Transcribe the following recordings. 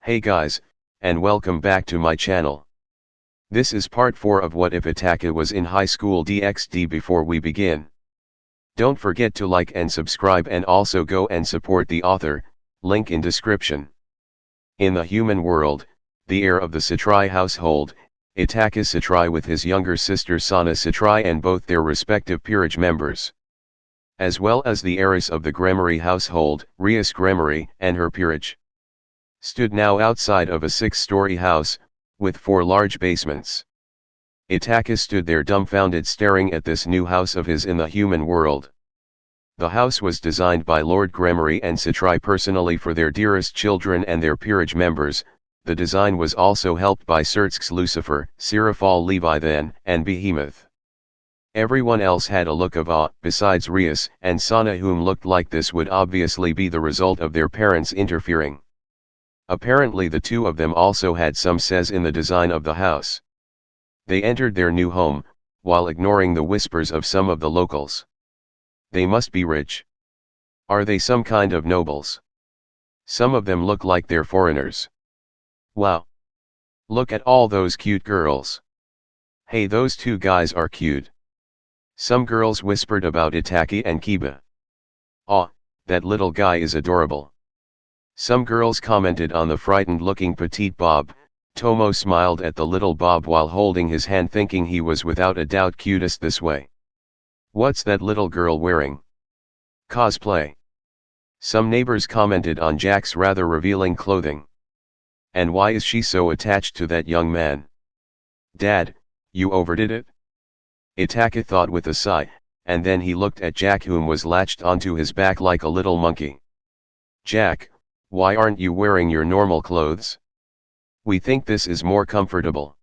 Hey guys, and welcome back to my channel. This is part 4 of What If Itaka Was in High School DxD. Before we begin, don't forget to like and subscribe, and also go and support the author, link in description. In the human world, the heir of the Satrai household, Itaka Satrai with his younger sister Sana Satrai and both their respective peerage members, as well as the heiress of the Gremory household, Rias Gremory, and her peerage, stood now outside of a 6-story house, with 4 large basements. Itaka stood there dumbfounded, staring at this new house of his in the human world. The house was designed by Lord Gremory and Satrai personally for their dearest children and their peerage members. The design was also helped by Sertsk's Lucifer, Sirafal Levi then, and Behemoth. Everyone else had a look of awe, besides Rias and Sana, whom looked like this would obviously be the result of their parents interfering. Apparently the two of them also had some says in the design of the house. They entered their new home, while ignoring the whispers of some of the locals. They must be rich. Are they some kind of nobles? Some of them look like they're foreigners. Wow! Look at all those cute girls. Hey, those 2 guys are cute. Some girls whispered about Itaki and Kiba. Aw, that little guy is adorable. Some girls commented on the frightened-looking petite Bob. Tomo smiled at the little Bob while holding his hand, thinking he was without a doubt cutest this way. What's that little girl wearing? Cosplay. Some neighbors commented on Jack's rather revealing clothing. And why is she so attached to that young man? Dad, you overdid it? Itaka thought with a sigh, and then he looked at Jack, whom was latched onto his back like a little monkey. Jack, why aren't you wearing your normal clothes? We think this is more comfortable.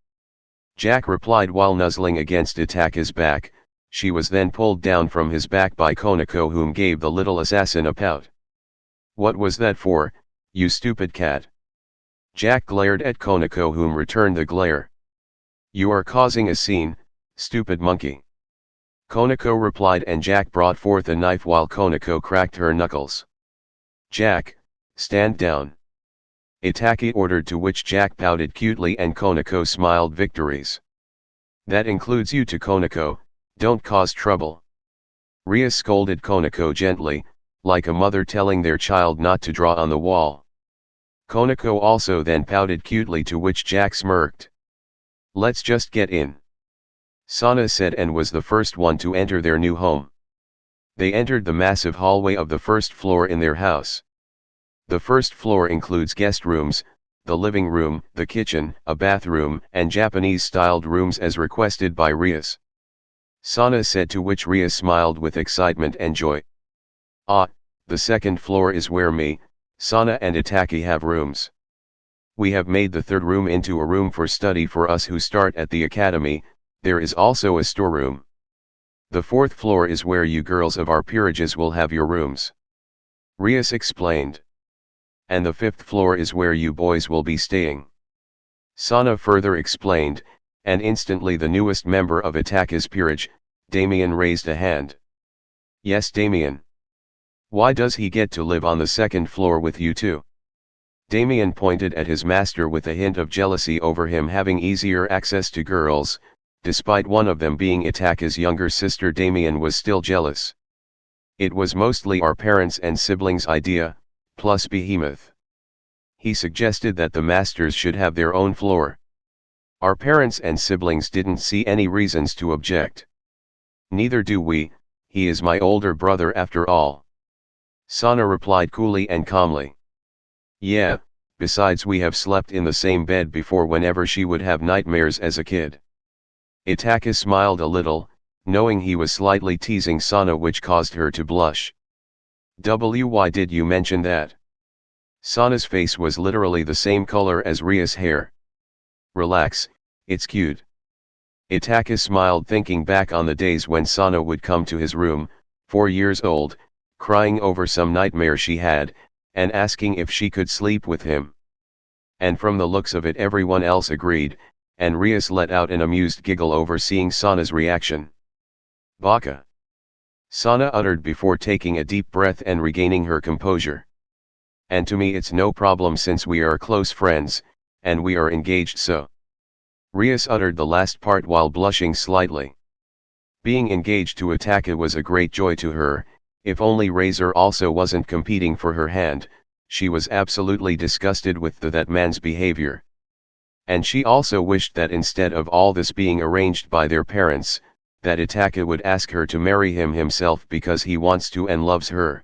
Jack replied while nuzzling against Itaka's back. She was then pulled down from his back by Konako, whom gave the little assassin a pout. What was that for, you stupid cat? Jack glared at Konako, whom returned the glare. You are causing a scene, stupid monkey. Konako replied, and Jack brought forth a knife while Konako cracked her knuckles. Jack, stand down. Itaki ordered, to which Jack pouted cutely and Konako smiled victories. That includes you too, Konako, don't cause trouble. Ria scolded Konako gently, like a mother telling their child not to draw on the wall. Konako also then pouted cutely, to which Jack smirked. Let's just get in, Sana said, and was the first one to enter their new home. They entered the massive hallway of the first floor in their house. The first floor includes guest rooms, the living room, the kitchen, a bathroom, and Japanese-styled rooms as requested by Rias. Sana said, to which Rias smiled with excitement and joy. Ah, the second floor is where me, Sana and Itaki have rooms. We have made the third room into a room for study for us who start at the academy. There is also a storeroom. The fourth floor is where you girls of our peerages will have your rooms, Rias explained. And the fifth floor is where you boys will be staying, Sana further explained, and instantly the newest member of Itaka's peerage, Damien, raised a hand. Yes, Damien. Why does he get to live on the second floor with you two? Damien pointed at his master with a hint of jealousy over him having easier access to girls. Despite one of them being Itaka's younger sister, Damien was still jealous. It was mostly our parents' and siblings' idea, plus Behemoth. He suggested that the masters should have their own floor. Our parents and siblings didn't see any reasons to object. Neither do we, he is my older brother after all, Sana replied coolly and calmly. Yeah, besides we have slept in the same bed before whenever she would have nightmares as a kid. Itaka smiled a little, knowing he was slightly teasing Sana, which caused her to blush. Why did you mention that? Sana's face was literally the same color as Ria's hair. Relax, it's cute. Itaka smiled, thinking back on the days when Sana would come to his room, 4 years old, crying over some nightmare she had, and asking if she could sleep with him. And from the looks of it everyone else agreed, and Rias let out an amused giggle over seeing Sana's reaction. Baka! Sana uttered before taking a deep breath and regaining her composure. And to me it's no problem since we are close friends, and we are engaged so. Rias uttered the last part while blushing slightly. Being engaged to Itaka was a great joy to her, if only Razor also wasn't competing for her hand. She was absolutely disgusted with that man's behavior. And she also wished that instead of all this being arranged by their parents, that Itaka would ask her to marry him himself because he wants to and loves her.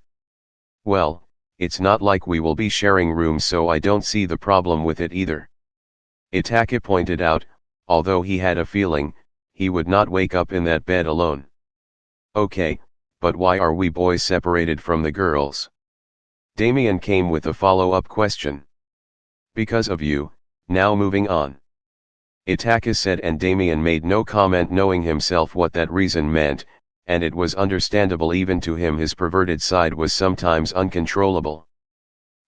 Well, it's not like we will be sharing rooms, so I don't see the problem with it either. Itaka pointed out, although he had a feeling, he would not wake up in that bed alone. Okay, but why are we boys separated from the girls? Damien came with a follow-up question. Because of you. Now moving on. Itaka said, and Damien made no comment, knowing himself what that reason meant, and it was understandable. Even to him his perverted side was sometimes uncontrollable.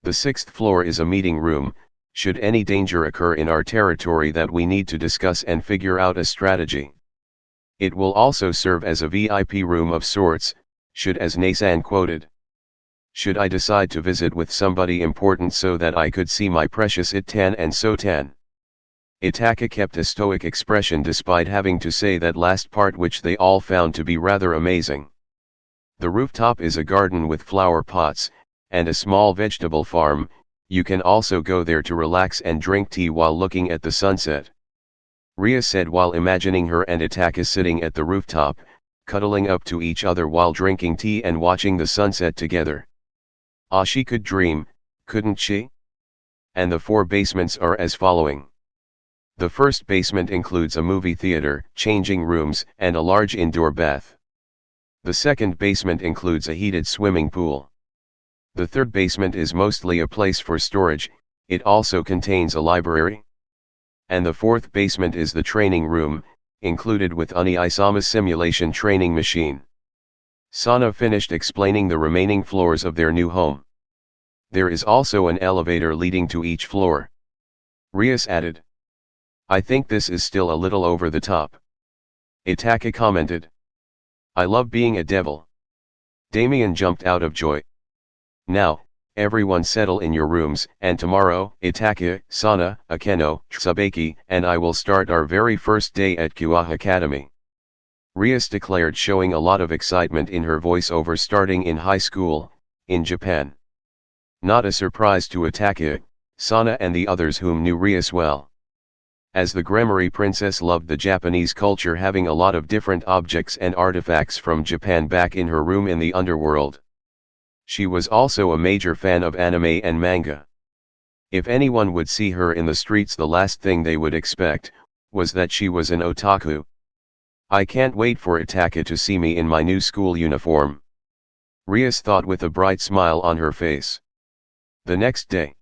The 6th floor is a meeting room, should any danger occur in our territory that we need to discuss and figure out a strategy. It will also serve as a VIP room of sorts, should, as Nasan quoted, should I decide to visit with somebody important so that I could see my precious Itan and Sotan. Itaka kept a stoic expression despite having to say that last part, which they all found to be rather amazing. The rooftop is a garden with flower pots, and a small vegetable farm. You can also go there to relax and drink tea while looking at the sunset. Ria said while imagining her and Itaka sitting at the rooftop, cuddling up to each other while drinking tea and watching the sunset together. Ah, she could dream, couldn't she? And the 4 basements are as following. The first basement includes a movie theater, changing rooms, and a large indoor bath. The second basement includes a heated swimming pool. The third basement is mostly a place for storage. It also contains a library. And the fourth basement is the training room, included with Uni-Isama simulation training machine. Sana finished explaining the remaining floors of their new home. There is also an elevator leading to each floor. Rias added. I think this is still a little over the top. Itaka commented. I love being a devil. Damien jumped out of joy. Now, everyone settle in your rooms, and tomorrow, Itaka, Sana, Akeno, Tsubaki, and I will start our very first day at Kua Academy. Rias declared, showing a lot of excitement in her voice over starting in high school, in Japan. Not a surprise to Itaka, Sana and the others whom knew Rias well. As the Gremory princess loved the Japanese culture, having a lot of different objects and artifacts from Japan back in her room in the underworld. She was also a major fan of anime and manga. If anyone would see her in the streets, the last thing they would expect was that she was an otaku. I can't wait for Itaka to see me in my new school uniform. Rias thought with a bright smile on her face. The next day.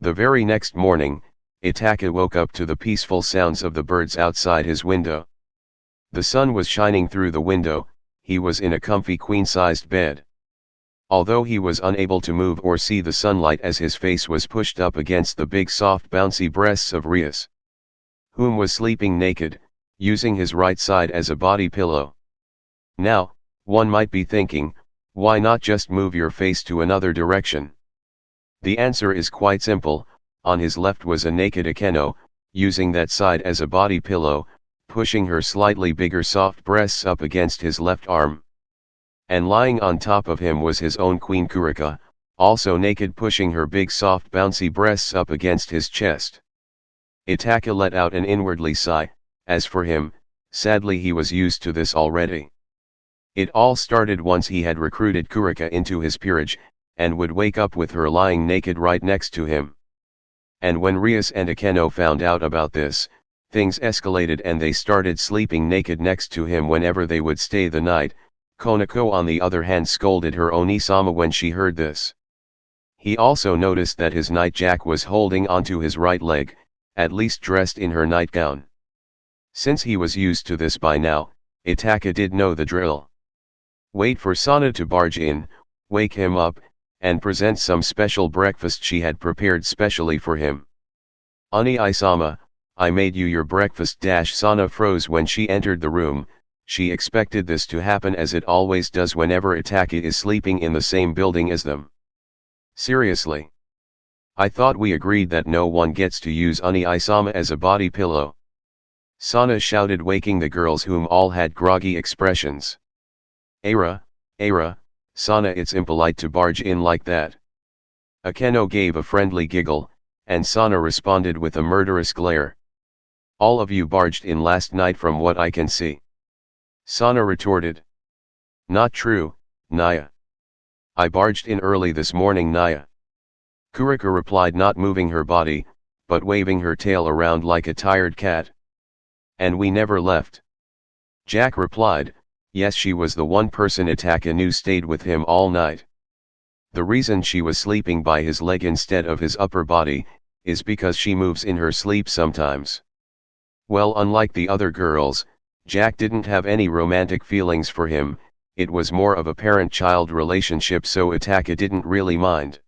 The very next morning, Itaka woke up to the peaceful sounds of the birds outside his window. The sun was shining through the window. He was in a comfy queen-sized bed. Although he was unable to move or see the sunlight as his face was pushed up against the big soft bouncy breasts of Rias, whom was sleeping naked, using his right side as a body pillow. Now, one might be thinking, why not just move your face to another direction? The answer is quite simple. On his left was a naked Akeno, using that side as a body pillow, pushing her slightly bigger soft breasts up against his left arm. And lying on top of him was his own queen Kurika, also naked, pushing her big soft bouncy breasts up against his chest. Itaka let out an inwardly sigh. As for him, sadly he was used to this already. It all started once he had recruited Kurika into his peerage, and would wake up with her lying naked right next to him. And when Rias and Akeno found out about this, things escalated and they started sleeping naked next to him whenever they would stay the night. Konako on the other hand scolded her Onisama when she heard this. He also noticed that his nightjack was holding onto his right leg, at least dressed in her nightgown. Since he was used to this by now, Itaka did know the drill. Wait for Sana to barge in, wake him up, and present some special breakfast she had prepared specially for him. Oni-Isama, I made you your breakfast. Sana froze when she entered the room. She expected this to happen as it always does whenever Itaka is sleeping in the same building as them. Seriously. I thought we agreed that no one gets to use Uni-sama as a body pillow. Sana shouted, waking the girls, whom all had groggy expressions. Ara, Sana, it's impolite to barge in like that. Akeno gave a friendly giggle, and Sana responded with a murderous glare. All of you barged in last night from what I can see. Sana retorted. Not true, Naya. I barged in early this morning, Naya. Kurika replied, not moving her body, but waving her tail around like a tired cat. And we never left. Jack replied, yes, she was the one person Itaka knew stayed with him all night. The reason she was sleeping by his leg instead of his upper body, is because she moves in her sleep sometimes. Well, unlike the other girls, Jack didn't have any romantic feelings for him, it was more of a parent-child relationship, so Itaka didn't really mind.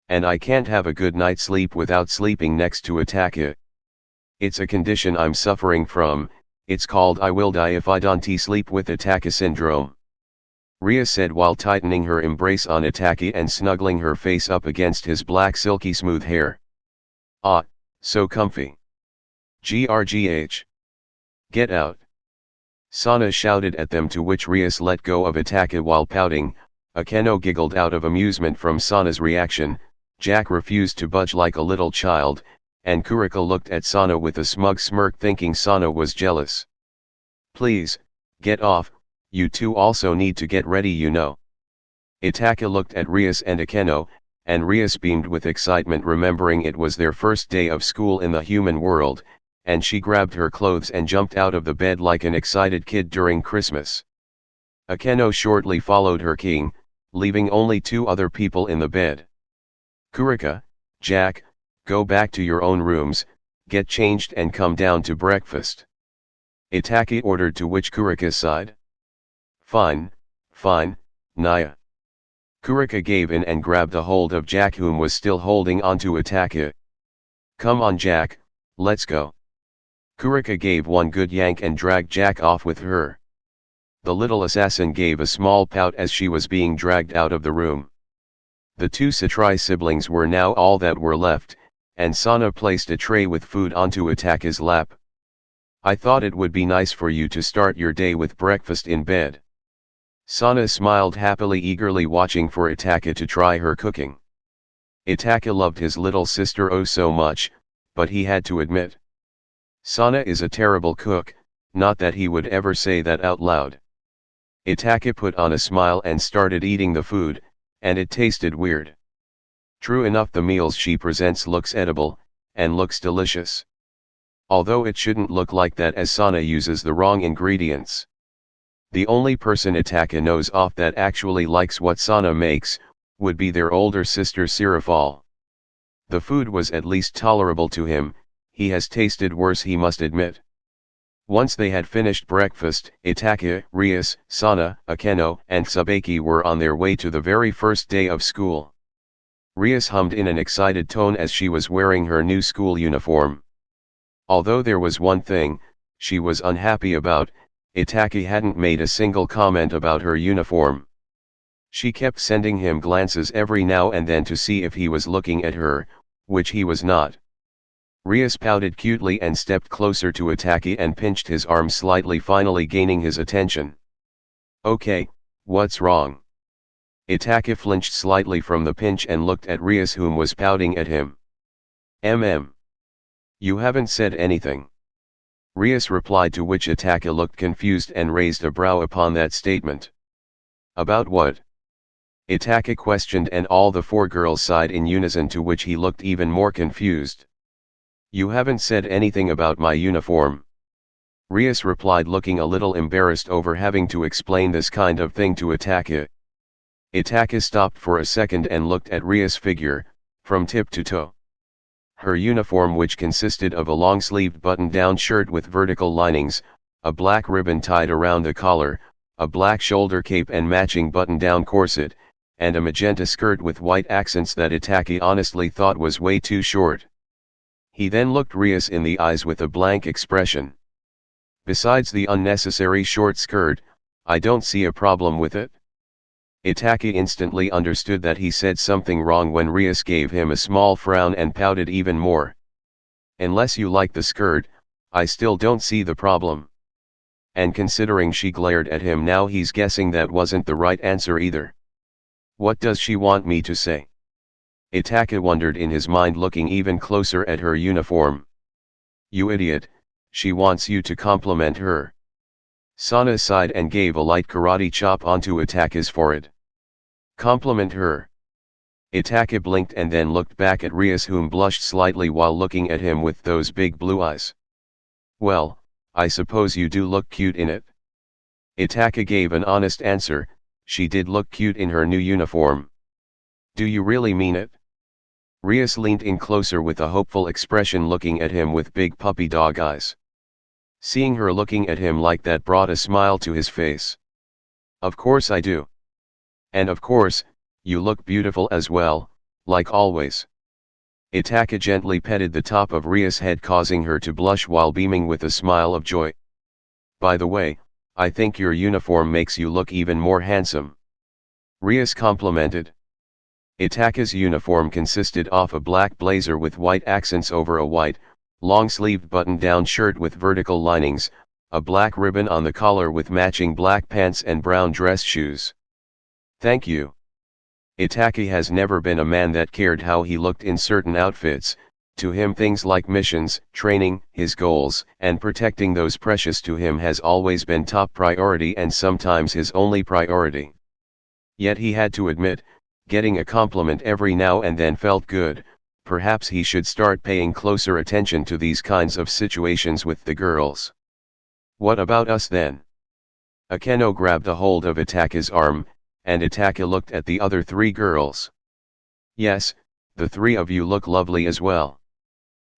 And I can't have a good night's sleep without sleeping next to Itaka. It's a condition I'm suffering from, it's called I will die if I don't sleep with Itaka syndrome. Ria said while tightening her embrace on Itaka and snuggling her face up against his black silky smooth hair. Ah, so comfy. Grgh. Get out. Sana shouted at them, to which Rias let go of Itaka while pouting. Akeno giggled out of amusement from Sana's reaction, Jack refused to budge like a little child, and Kurika looked at Sana with a smug smirk, thinking Sana was jealous. Please, get off, you two also need to get ready, you know. Itaka looked at Rias and Akeno, and Rias beamed with excitement, remembering it was their first day of school in the human world, and she grabbed her clothes and jumped out of the bed like an excited kid during Christmas. Akeno shortly followed her king, leaving only two other people in the bed. Kurika, Jack, go back to your own rooms, get changed and come down to breakfast. Itaka ordered, to which Kurika sighed. Fine, Naya. Kurika gave in and grabbed a hold of Jack, whom was still holding onto Itaka. Come on, Jack, let's go. Kurika gave one good yank and dragged Jack off with her. The little assassin gave a small pout as she was being dragged out of the room. The two Satrai siblings were now all that were left, and Sana placed a tray with food onto Itaka's lap. I thought it would be nice for you to start your day with breakfast in bed. Sana smiled happily, eagerly watching for Itaka to try her cooking. Itaka loved his little sister oh so much, but he had to admit, Sana is a terrible cook, not that he would ever say that out loud. Itaka put on a smile and started eating the food, and it tasted weird. True enough, the meals she presents looks edible, and looks delicious. Although it shouldn't look like that, as Sana uses the wrong ingredients. The only person Itaka knows off that actually likes what Sana makes, would be their older sister Sirafal. The food was at least tolerable to him, he has tasted worse, he must admit. Once they had finished breakfast, Itaka, Rias, Sana, Akeno, and Tsubaki were on their way to the very first day of school. Rias hummed in an excited tone as she was wearing her new school uniform. Although there was one thing she was unhappy about, Itaka hadn't made a single comment about her uniform. She kept sending him glances every now and then to see if he was looking at her, which he was not. Rias pouted cutely and stepped closer to Itaka and pinched his arm slightly, finally gaining his attention. Okay, what's wrong? Itaka flinched slightly from the pinch and looked at Rias, whom was pouting at him. You haven't said anything. Rias replied, to which Itaka looked confused and raised a brow upon that statement. About what? Itaka questioned, and all the four girls sighed in unison, to which he looked even more confused. You haven't said anything about my uniform. Rias replied, looking a little embarrassed over having to explain this kind of thing to Itaka. Itaka stopped for a second and looked at Rias' figure, from tip to toe. Her uniform, which consisted of a long-sleeved button-down shirt with vertical linings, a black ribbon tied around the collar, a black shoulder cape and matching button-down corset, and a magenta skirt with white accents that Itaka honestly thought was way too short. He then looked Rias in the eyes with a blank expression. Besides the unnecessary short skirt, I don't see a problem with it. Itaka instantly understood that he said something wrong when Rias gave him a small frown and pouted even more. Unless you like the skirt, I still don't see the problem. And considering she glared at him now, he's guessing that wasn't the right answer either. What does she want me to say? Itaka wondered in his mind, looking even closer at her uniform. You idiot, she wants you to compliment her. Sana sighed and gave a light karate chop onto Itaka's forehead. Compliment her. Itaka blinked and then looked back at Rias, whom blushed slightly while looking at him with those big blue eyes. Well, I suppose you do look cute in it. Itaka gave an honest answer. She did look cute in her new uniform. Do you really mean it? Rias leaned in closer with a hopeful expression, looking at him with big puppy dog eyes. Seeing her looking at him like that brought a smile to his face. Of course I do. And of course, you look beautiful as well, like always. Itaka gently petted the top of Rias' head, causing her to blush while beaming with a smile of joy. By the way, I think your uniform makes you look even more handsome. Rias complimented. Itaka's uniform consisted of a black blazer with white accents over a white, long-sleeved button-down shirt with vertical linings, a black ribbon on the collar with matching black pants and brown dress shoes. Thank you. Itaka has never been a man that cared how he looked in certain outfits. To him things like missions, training, his goals, and protecting those precious to him has always been top priority, and sometimes his only priority. Yet he had to admit, getting a compliment every now and then felt good. Perhaps he should start paying closer attention to these kinds of situations with the girls. What about us then? Akeno grabbed a hold of Itaka's arm, and Itaka looked at the other three girls. Yes, the three of you look lovely as well.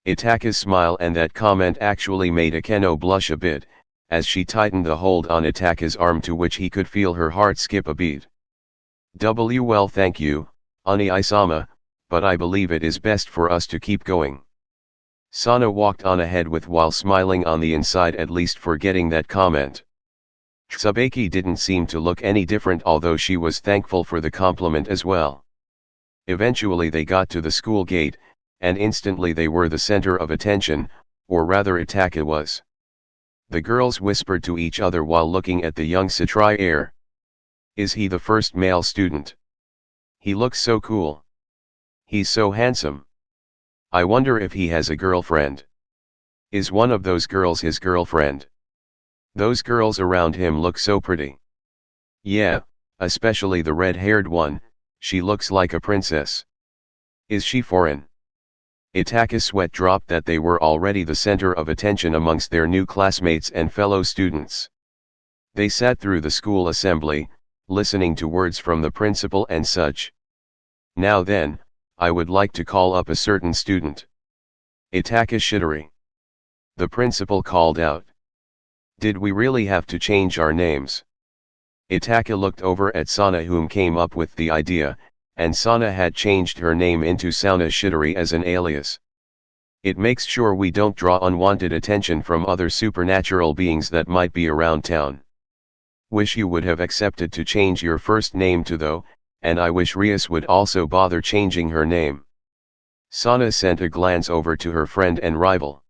Itaka's smile and that comment actually made Akeno blush a bit, as she tightened the hold on Itaka's arm, to which he could feel her heart skip a beat. Well, thank you, Ani-sama, but I believe it is best for us to keep going. Sana walked on ahead while smiling on the inside, at least for getting that comment. Tsubaki didn't seem to look any different, although she was thankful for the compliment as well. Eventually they got to the school gate, and instantly they were the center of attention, or rather Itaka was. The girls whispered to each other while looking at the young Satrai heir. Is he the first male student? He looks so cool. He's so handsome. I wonder if he has a girlfriend. Is one of those girls his girlfriend? Those girls around him look so pretty. Yeah, especially the red-haired one, she looks like a princess. Is she foreign? Itaka's sweat dropped that they were already the center of attention amongst their new classmates and fellow students. They sat through the school assembly, listening to words from the principal and such. Now then, I would like to call up a certain student. Itaka Shidori. The principal called out. Did we really have to change our names? Itaka looked over at Sana, whom came up with the idea, and Sana had changed her name into Sauna Shidori as an alias. It makes sure we don't draw unwanted attention from other supernatural beings that might be around town. Wish you would have accepted to change your first name to though, and I wish Rias would also bother changing her name. Sana sent a glance over to her friend and rival.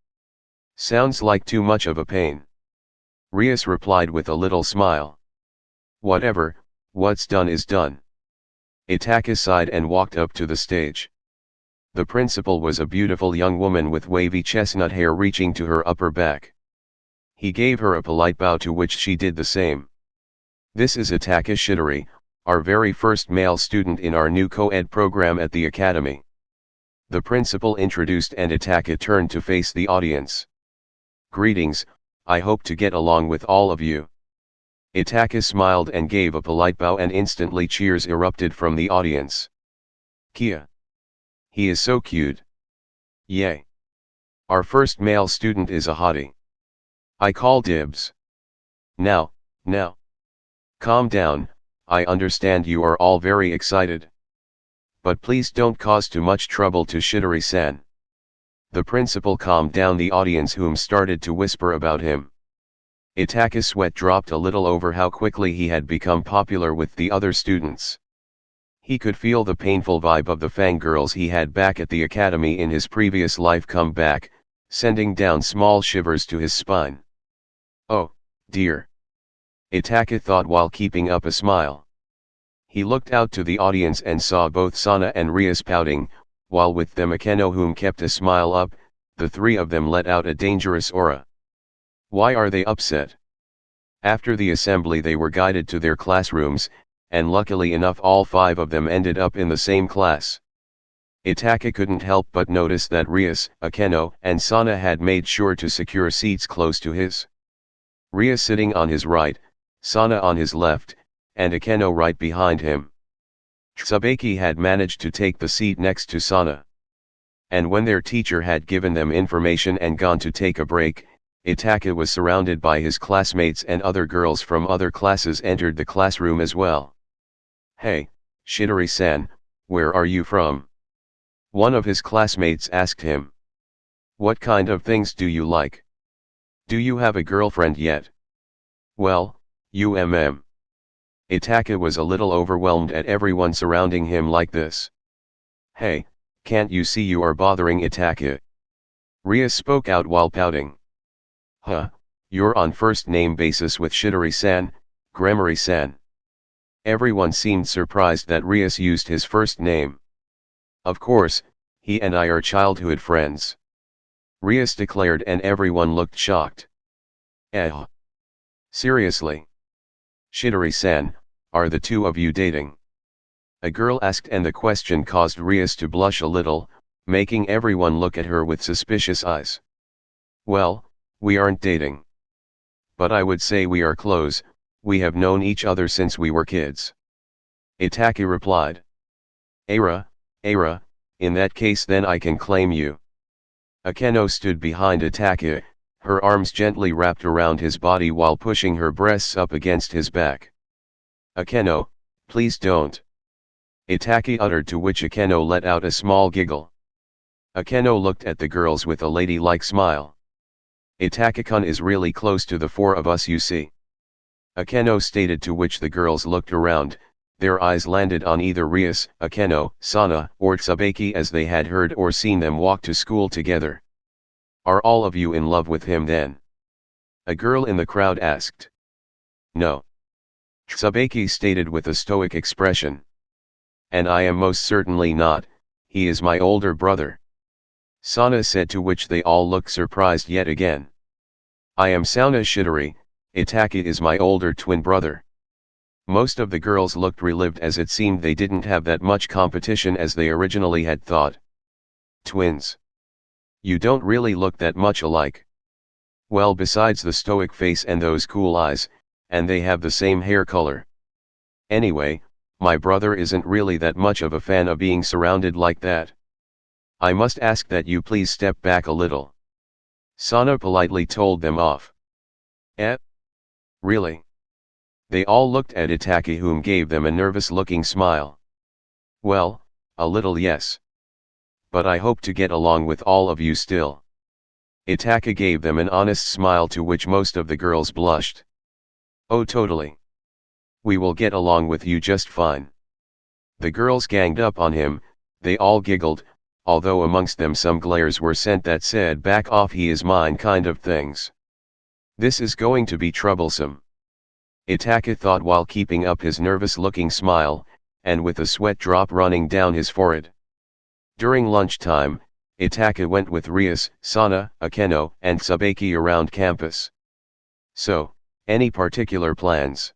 Sounds like too much of a pain. Rias replied with a little smile. Whatever, what's done is done. Itaka sighed and walked up to the stage. The principal was a beautiful young woman with wavy chestnut hair reaching to her upper back. He gave her a polite bow, to which she did the same. This is Itaka Shidori, our very first male student in our new co-ed program at the academy. The principal introduced, and Itaka turned to face the audience. Greetings, I hope to get along with all of you. Itaka smiled and gave a polite bow, and instantly cheers erupted from the audience. Kia. He is so cute. Yay. Our first male student is a hottie. I call dibs. Now. Calm down, I understand you are all very excited. But please don't cause too much trouble to Shidori-san. The principal calmed down the audience, whom started to whisper about him. Itaka's sweat dropped a little over how quickly he had become popular with the other students. He could feel the painful vibe of the fangirls he had back at the academy in his previous life come back, sending down small shivers to his spine. Oh, dear. Itaka thought while keeping up a smile. He looked out to the audience and saw both Sana and Rias pouting, while with them Akeno whom kept a smile up. The three of them let out a dangerous aura. Why are they upset? After the assembly they were guided to their classrooms, and luckily enough all five of them ended up in the same class. Itaka couldn't help but notice that Rias, Akeno, and Sana had made sure to secure seats close to his. Rias sitting on his right, Sana on his left, and Akeno right behind him. Tsubaki had managed to take the seat next to Sana. And when their teacher had given them information and gone to take a break, Itaka was surrounded by his classmates and other girls from other classes entered the classroom as well. Hey, Shidori-san, where are you from? One of his classmates asked him. What kind of things do you like? Do you have a girlfriend yet? Well, Itaka was a little overwhelmed at everyone surrounding him like this. Hey, can't you see you are bothering Itaka? Rias spoke out while pouting. Huh, you're on first name basis with Shidori-san, Gremory-san. Everyone seemed surprised that Rias used his first name. Of course, he and I are childhood friends. Rias declared and everyone looked shocked. Seriously? Shidori-san, are the two of you dating? A girl asked and the question caused Rias to blush a little, making everyone look at her with suspicious eyes. Well, we aren't dating. But I would say we are close, we have known each other since we were kids. Itaka replied. Ara, in that case then I can claim you. Akeno stood behind Itaka, her arms gently wrapped around his body while pushing her breasts up against his back. Akeno, please don't. Itaka uttered, to which Akeno let out a small giggle. Akeno looked at the girls with a ladylike smile. Itaka-kun is really close to the four of us, you see. Akeno stated, to which the girls looked around, their eyes landed on either Rias, Akeno, Sana, or Tsubaki as they had heard or seen them walk to school together. Are all of you in love with him then? A girl in the crowd asked. No. Tsubaki stated with a stoic expression. And I am most certainly not, he is my older brother. Sana said, to which they all looked surprised yet again. I am Sana Shidori, Itaka is my older twin brother. Most of the girls looked relieved as it seemed they didn't have that much competition as they originally had thought. Twins. You don't really look that much alike. Well, besides the stoic face and those cool eyes, and they have the same hair color. Anyway, my brother isn't really that much of a fan of being surrounded like that. I must ask that you please step back a little. Sana politely told them off. Really? They all looked at Itaka, whom gave them a nervous-looking smile. Well, a little yes. But I hope to get along with all of you still. Itaka gave them an honest smile, to which most of the girls blushed. Oh, totally. We will get along with you just fine. The girls ganged up on him, they all giggled, although amongst them some glares were sent that said back off, he is mine kind of things. This is going to be troublesome. Itaka thought while keeping up his nervous-looking smile, and with a sweat drop running down his forehead. During lunchtime, Itaka went with Rias, Sana, Akeno, and Tsubaki around campus. So, any particular plans?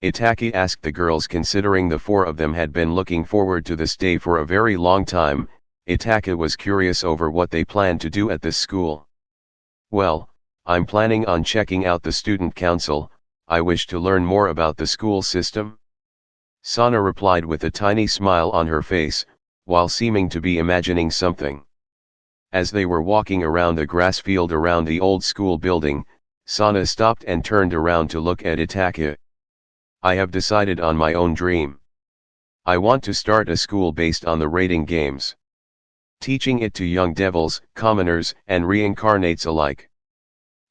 Itaka asked the girls, considering the four of them had been looking forward to this day for a very long time. Itaka was curious over what they planned to do at this school. Well, I'm planning on checking out the student council. I wish to learn more about the school system. Sana replied with a tiny smile on her face, while seeming to be imagining something. As they were walking around the grass field around the old school building, Sana stopped and turned around to look at Itaka. I have decided on my own dream. I want to start a school based on the rating games. Teaching it to young devils, commoners, and reincarnates alike.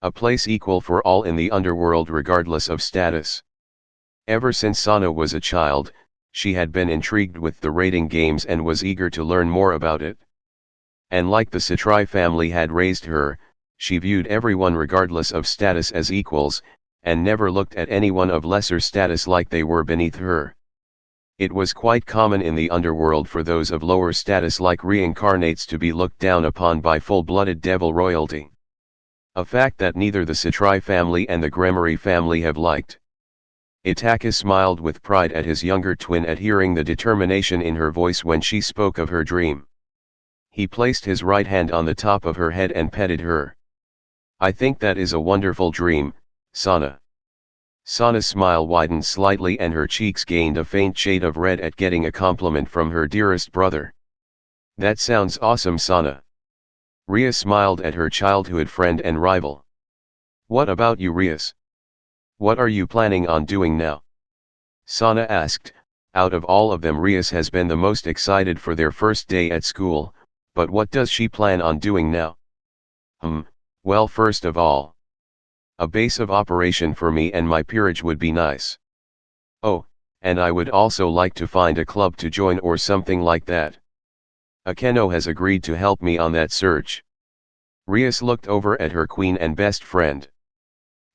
A place equal for all in the underworld regardless of status. Ever since Sana was a child, she had been intrigued with the raiding games and was eager to learn more about it. And like the Satrai family had raised her, she viewed everyone regardless of status as equals, and never looked at anyone of lesser status like they were beneath her. It was quite common in the underworld for those of lower status like reincarnates to be looked down upon by full-blooded devil royalty. A fact that neither the Satrai family and the Gremory family have liked. Itaka smiled with pride at his younger twin at hearing the determination in her voice when she spoke of her dream. He placed his right hand on the top of her head and petted her. I think that is a wonderful dream, Sana. Sana's smile widened slightly and her cheeks gained a faint shade of red at getting a compliment from her dearest brother. That sounds awesome, Sana. Ria smiled at her childhood friend and rival. What about you, Rias? What are you planning on doing now? Sana asked. Out of all of them, Rias has been the most excited for their first day at school, but what does she plan on doing now? Well, first of all, a base of operation for me and my peerage would be nice. Oh, and I would also like to find a club to join or something like that. Akeno has agreed to help me on that search. Rias looked over at her queen and best friend.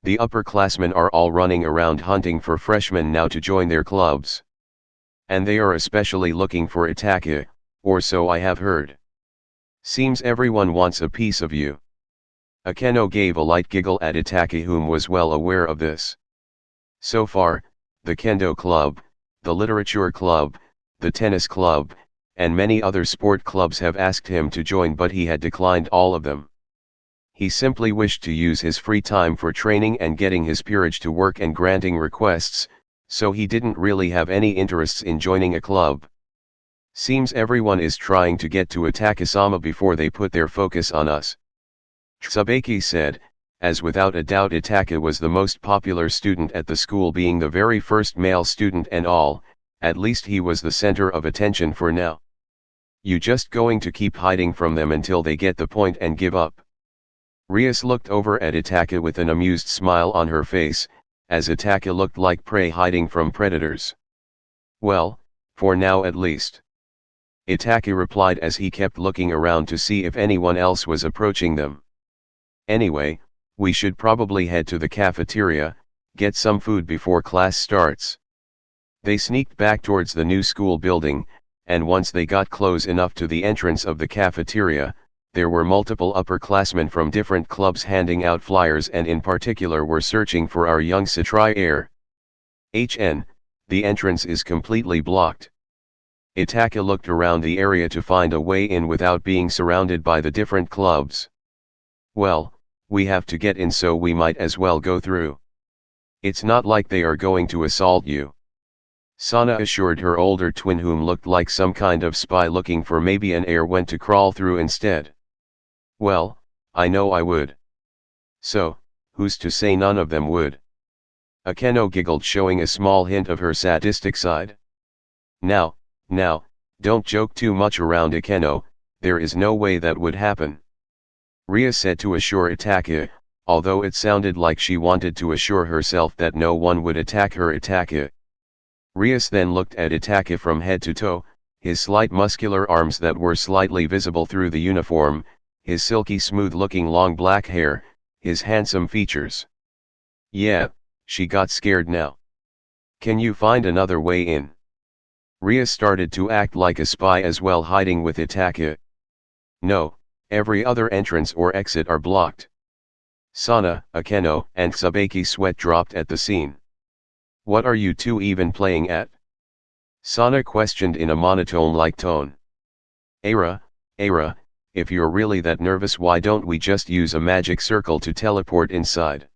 The upperclassmen are all running around hunting for freshmen now to join their clubs. And they are especially looking for Itaka, or so I have heard. Seems everyone wants a piece of you. Akeno gave a light giggle at Itaka, whom was well aware of this. So far, the Kendo Club, the Literature Club, the Tennis Club, and many other sport clubs have asked him to join, but he had declined all of them. He simply wished to use his free time for training and getting his peerage to work and granting requests, so he didn't really have any interests in joining a club. Seems everyone is trying to get to Itaka-sama before they put their focus on us. Tsubaki said, as without a doubt Itaka was the most popular student at the school, being the very first male student and all, at least he was the center of attention for now. You just going to keep hiding from them until they get the point and give up? Rias looked over at Itaka with an amused smile on her face, as Itaka looked like prey hiding from predators. Well, for now at least. Itaka replied as he kept looking around to see if anyone else was approaching them. Anyway, we should probably head to the cafeteria, get some food before class starts. They sneaked back towards the new school building, and once they got close enough to the entrance of the cafeteria, there were multiple upperclassmen from different clubs handing out flyers and in particular were searching for our young Satrai heir. The entrance is completely blocked. Itaka looked around the area to find a way in without being surrounded by the different clubs. Well, we have to get in, so we might as well go through. It's not like they are going to assault you. Sana assured her older twin, whom looked like some kind of spy looking for maybe an heir, went to crawl through instead. Well, I know I would. So, who's to say none of them would? Akeno giggled, showing a small hint of her sadistic side. Now, don't joke too much around, Akeno, there is no way that would happen. Ria said to assure Itaka, although it sounded like she wanted to assure herself that no one would attack her. Itaka. Rias then looked at Itaka from head to toe, his slight muscular arms that were slightly visible through the uniform, his silky smooth-looking long black hair, his handsome features. Yeah, she got scared now. Can you find another way in? Ria started to act like a spy as well, hiding with Itaka. No, every other entrance or exit are blocked. Sana, Akeno, and Tsubaki sweat dropped at the scene. What are you two even playing at? Sana questioned in a monotone-like tone. Aira, if you're really that nervous, why don't we just use a magic circle to teleport inside?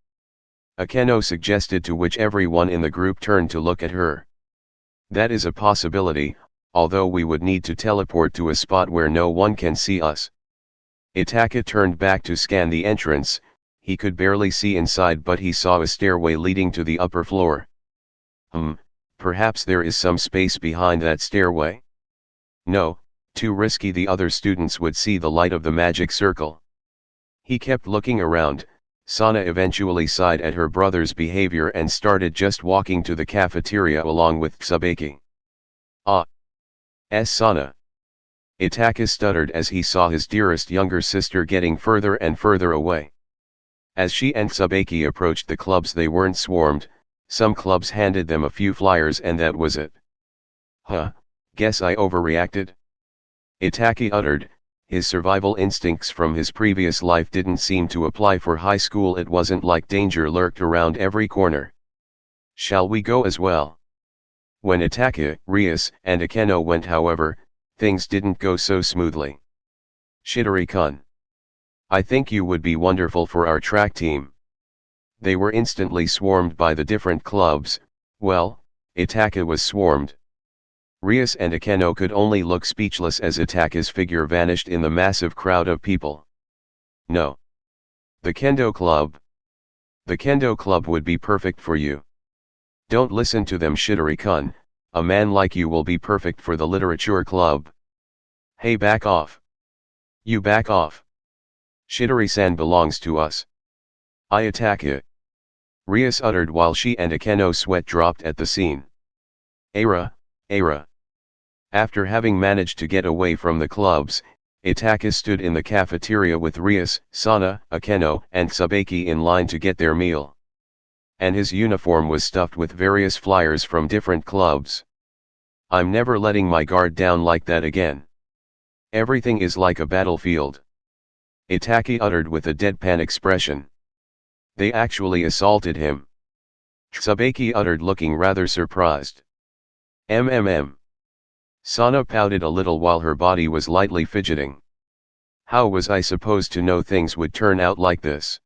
Akeno suggested, to which everyone in the group turned to look at her. That is a possibility, although we would need to teleport to a spot where no one can see us. Itaka turned back to scan the entrance. He could barely see inside, but he saw a stairway leading to the upper floor. Perhaps there is some space behind that stairway. No, too risky, the other students would see the light of the magic circle. He kept looking around, Sana eventually sighed at her brother's behavior and started just walking to the cafeteria along with Tsubaki. Ah! Sana. Itaka stuttered as he saw his dearest younger sister getting further and further away. As she and Tsubaki approached the clubs, they weren't swarmed. Some clubs handed them a few flyers and that was it. Huh, guess I overreacted? Itaki uttered. His survival instincts from his previous life didn't seem to apply for high school. It wasn't like danger lurked around every corner. Shall we go as well? When Itaka, Rias, and Akeno went, however, things didn't go so smoothly. Shidori-kun. I think you would be wonderful for our track team. They were instantly swarmed by the different clubs. Well, Itaka was swarmed. Rias and Akeno could only look speechless as Itaka's figure vanished in the massive crowd of people. No. The Kendo Club. The Kendo Club would be perfect for you. Don't listen to them, Shidori-kun, a man like you will be perfect for the literature club. Hey, back off. You back off. Shidori-san belongs to us. I attack it. Rias uttered while she and Akeno sweat dropped at the scene. Ara. After having managed to get away from the clubs, Itaka stood in the cafeteria with Rias, Sana, Akeno, and Tsubaki in line to get their meal. And his uniform was stuffed with various flyers from different clubs. I'm never letting my guard down like that again. Everything is like a battlefield. Itaki uttered with a deadpan expression. They actually assaulted him. Tsubaki uttered, looking rather surprised. Sana pouted a little while her body was lightly fidgeting. How was I supposed to know things would turn out like this?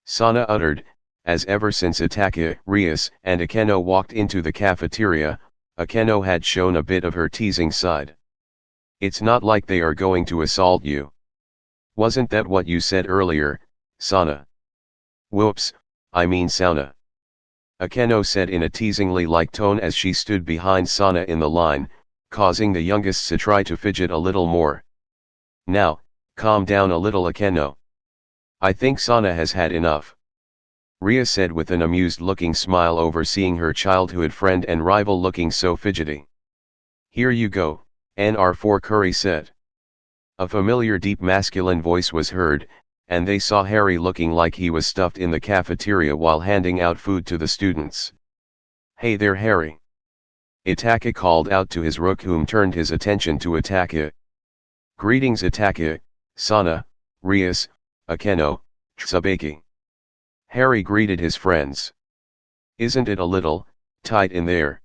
Sana uttered, as ever since Itaka, Rias, and Akeno walked into the cafeteria, Akeno had shown a bit of her teasing side. It's not like they are going to assault you. Wasn't that what you said earlier, Sana? Whoops, I mean Sauna. Akeno said in a teasingly like tone as she stood behind Sana in the line, causing the youngest to try to fidget a little more. Now, calm down a little, Akeno. I think Sana has had enough. Ria said with an amused-looking smile over seeing her childhood friend and rival looking so fidgety. Here you go, NR4 Curry said. A familiar deep masculine voice was heard, and they saw Harry looking like he was stuffed in the cafeteria while handing out food to the students. Hey there, Harry. Itaka called out to his rook, whom turned his attention to Itaka. Greetings, Itaka, Sana, Rias, Akeno, Tsubaki. Harry greeted his friends. Isn't it a little tight in there?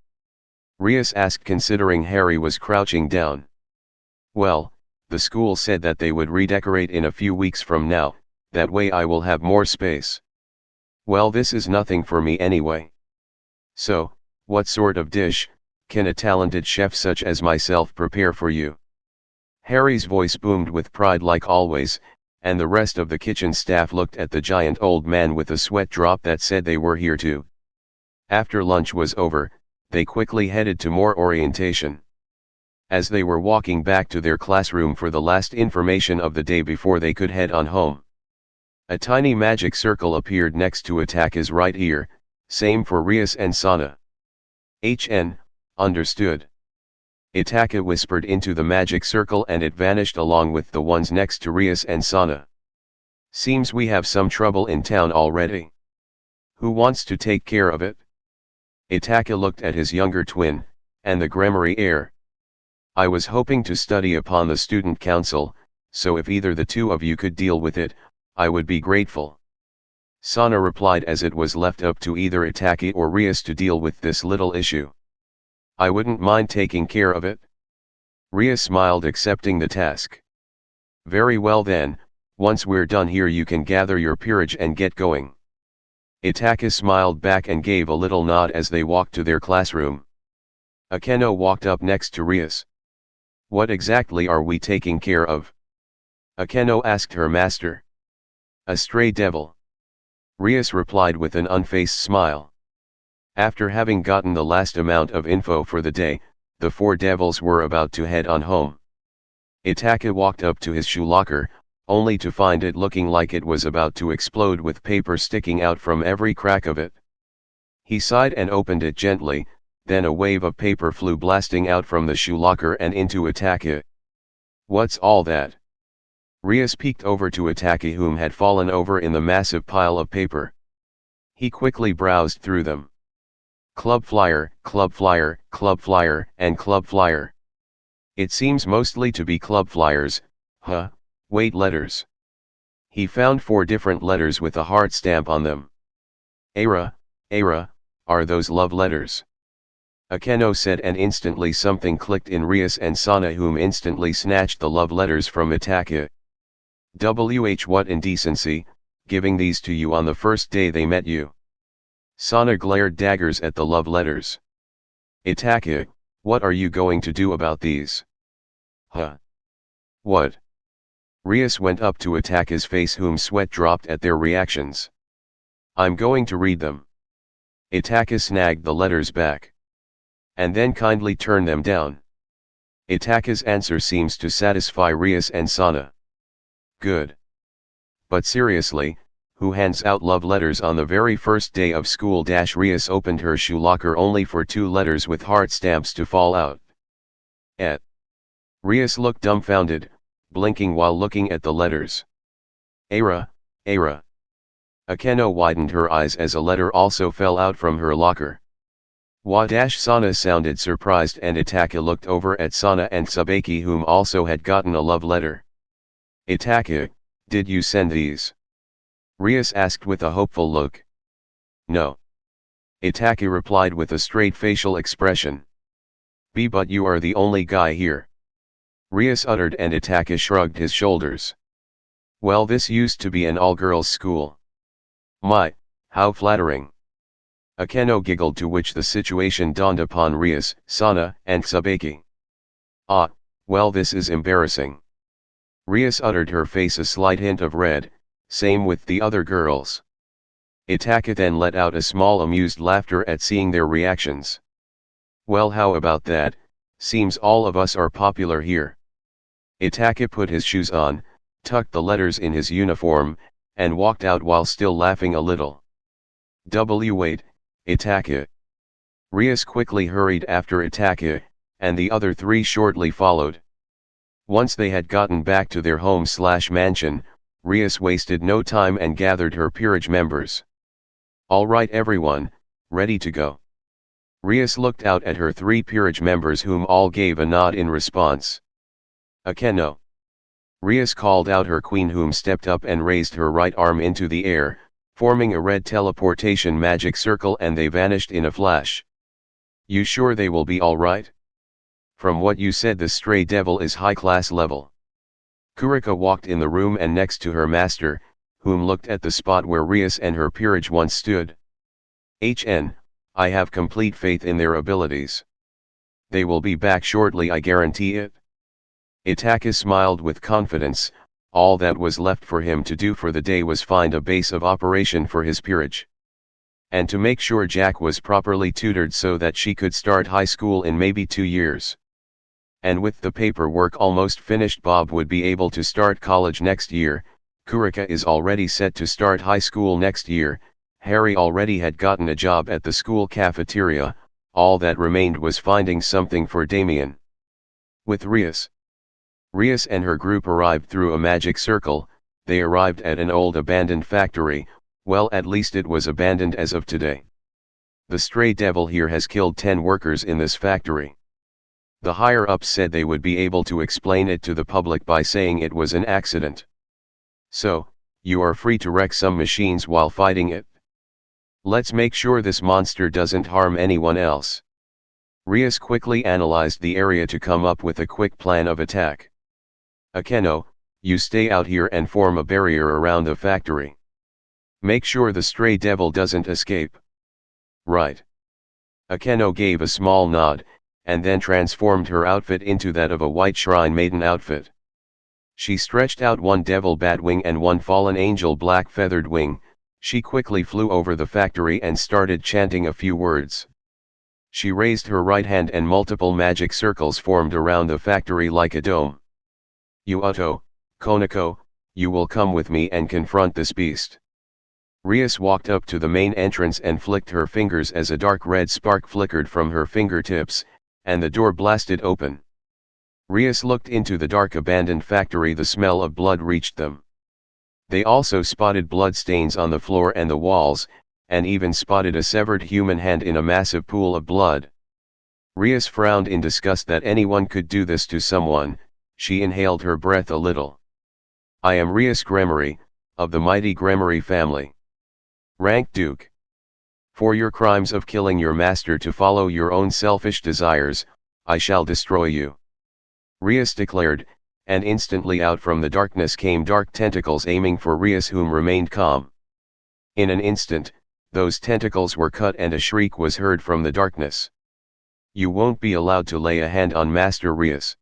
Rias asked, considering Harry was crouching down. Well, the school said that they would redecorate in a few weeks from now, that way I will have more space. Well, this is nothing for me anyway. So, what sort of dish can a talented chef such as myself prepare for you? Harry's voice boomed with pride like always, and the rest of the kitchen staff looked at the giant old man with a sweat drop that said they were here too. After lunch was over, they quickly headed to more orientation. As they were walking back to their classroom for the last information of the day before they could head on home, a tiny magic circle appeared next to Itaka's right ear, same for Rias and Sana. Understood. Itaka whispered into the magic circle and it vanished along with the ones next to Rias and Sana. Seems we have some trouble in town already. Who wants to take care of it? Itaka looked at his younger twin, and the grammary heir. I was hoping to study upon the student council, so if either the two of you could deal with it, I would be grateful. Sana replied as it was left up to either Itaka or Rias to deal with this little issue. I wouldn't mind taking care of it. Rias smiled, accepting the task. Very well then, once we're done here you can gather your peerage and get going. Itaka smiled back and gave a little nod as they walked to their classroom. Akeno walked up next to Rias. What exactly are we taking care of? Akeno asked her master. A stray devil. Rias replied with an unfazed smile. After having gotten the last amount of info for the day, the four devils were about to head on home. Itaka walked up to his shoe locker, only to find it looking like it was about to explode with paper sticking out from every crack of it. He sighed and opened it gently, then a wave of paper flew blasting out from the shoe locker and into Itaka. "What's all that?" Rias peeked over to Itaka, whom had fallen over in the massive pile of paper. He quickly browsed through them. Club flyer, club flyer, club flyer, and club flyer. It seems mostly to be club flyers, huh? Wait, letters. He found 4 different letters with a heart stamp on them. Ara, are those love letters? Akeno said, and instantly something clicked in Rias and Sana, whom instantly snatched the love letters from Itaka. What indecency, giving these to you on the first day they met you. Sana glared daggers at the love letters. Itaka, what are you going to do about these? Huh? What? Rias went up to Itaka's face, whom sweat dropped at their reactions. I'm going to read them. Itaka snagged the letters back. And then kindly turn them down. Itaka's answer seems to satisfy Rias and Sana. Good. But seriously, who hands out love letters on the very first day of school? Rias opened her shoe locker only for 2 letters with heart stamps to fall out. Rias looked dumbfounded, blinking while looking at the letters. Ara. Akeno widened her eyes as a letter also fell out from her locker. Sana sounded surprised, and Itaka looked over at Sana and Tsubaki, whom also had gotten a love letter. Itaka, did you send these? Rias asked with a hopeful look. No. Itaka replied with a straight facial expression. But you are the only guy here. Rias uttered, and Itaka shrugged his shoulders. Well, this used to be an all-girls school. My, how flattering. Akeno giggled, to which the situation dawned upon Rias, Sana, and Tsubaki. Ah, well, this is embarrassing. Rias uttered, her face a slight hint of red, same with the other girls. Itaka then let out a small amused laughter at seeing their reactions. Well, how about that? Seems all of us are popular here. Itaka put his shoes on, tucked the letters in his uniform, and walked out while still laughing a little. Wait, Itaka. Rias quickly hurried after Itaka, and the other 3 shortly followed. Once they had gotten back to their home/mansion, Rias wasted no time and gathered her peerage members. All right everyone, ready to go. Rias looked out at her 3 peerage members, whom all gave a nod in response. Akeno. Rias called out her queen, whom stepped up and raised her right arm into the air, forming a red teleportation magic circle, and they vanished in a flash. You sure they will be all right? From what you said, the stray devil is high-class level. Kurika walked in the room and next to her master, whom looked at the spot where Rias and her peerage once stood. I have complete faith in their abilities. They will be back shortly, I guarantee it. Itaka smiled with confidence. All that was left for him to do for the day was find a base of operation for his peerage. And to make sure Jack was properly tutored so that she could start high school in maybe 2 years. And with the paperwork almost finished, Bob would be able to start college next year. Kurika is already set to start high school next year. Harry already had gotten a job at the school cafeteria. All that remained was finding something for Damien. With Rias and her group arrived through a magic circle. They arrived at an old abandoned factory. Well, at least it was abandoned as of today. The stray devil here has killed 10 workers in this factory. The higher-ups said they would be able to explain it to the public by saying it was an accident. So, you are free to wreck some machines while fighting it. Let's make sure this monster doesn't harm anyone else. Rias quickly analyzed the area to come up with a quick plan of attack. Akeno, you stay out here and form a barrier around the factory. Make sure the stray devil doesn't escape. Right. Akeno gave a small nod, and then transformed her outfit into that of a white shrine maiden outfit. She stretched out one devil bat wing and one fallen angel black feathered wing. She quickly flew over the factory and started chanting a few words. She raised her right hand and multiple magic circles formed around the factory like a dome. Uoto, Konako, you will come with me and confront this beast. Rias walked up to the main entrance and flicked her fingers as a dark red spark flickered from her fingertips, and the door blasted open. Rias looked into the dark abandoned factory. The smell of blood reached them. They also spotted blood stains on the floor and the walls, and even spotted a severed human hand in a massive pool of blood. Rias frowned in disgust that anyone could do this to someone. She inhaled her breath a little. I am Rias Gremory, of the mighty Gremory family. Rank Duke. For your crimes of killing your master to follow your own selfish desires, I shall destroy you. Rias declared, and instantly out from the darkness came dark tentacles aiming for Rias, whom remained calm. In an instant, those tentacles were cut and a shriek was heard from the darkness. You won't be allowed to lay a hand on Master Rias.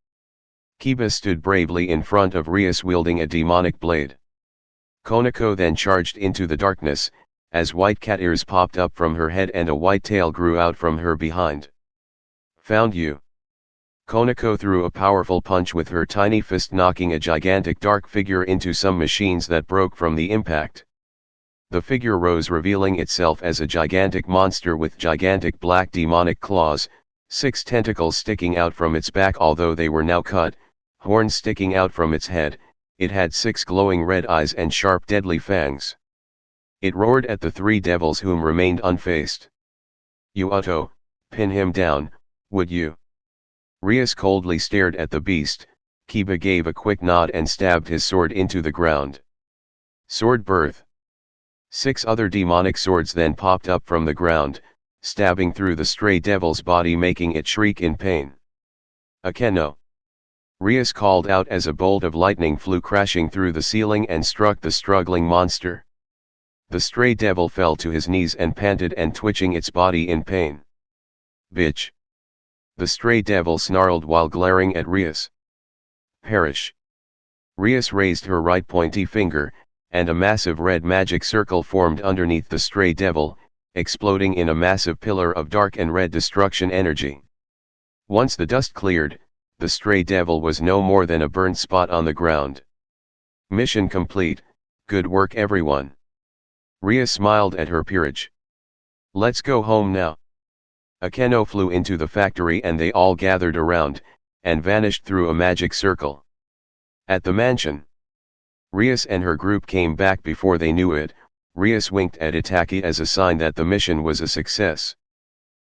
Kiba stood bravely in front of Rias wielding a demonic blade. Konako then charged into the darkness, as white cat ears popped up from her head and a white tail grew out from her behind. Found you. Konako threw a powerful punch with her tiny fist, knocking a gigantic dark figure into some machines that broke from the impact. The figure rose, revealing itself as a gigantic monster with gigantic black demonic claws, 6 tentacles sticking out from its back although they were now cut, horns sticking out from its head. It had 6 glowing red eyes and sharp deadly fangs. It roared at the 3 devils whom remained unfaced. You Eto, pin him down, would you? Rias coldly stared at the beast. Kiba gave a quick nod and stabbed his sword into the ground. Sword birth. 6 other demonic swords then popped up from the ground, stabbing through the stray devil's body, making it shriek in pain. Akeno. Rias called out as a bolt of lightning flew crashing through the ceiling and struck the struggling monster. The stray devil fell to his knees and panted and twitching its body in pain. Bitch. The stray devil snarled while glaring at Rias. Perish. Rias raised her right pointy finger, and a massive red magic circle formed underneath the stray devil, exploding in a massive pillar of dark and red destruction energy. Once the dust cleared, the stray devil was no more than a burnt spot on the ground. Mission complete, good work everyone. Rias smiled at her peerage. Let's go home now. Akeno flew into the factory and they all gathered around, and vanished through a magic circle. At the mansion, Rias and her group came back before they knew it. Rias winked at Itachi as a sign that the mission was a success.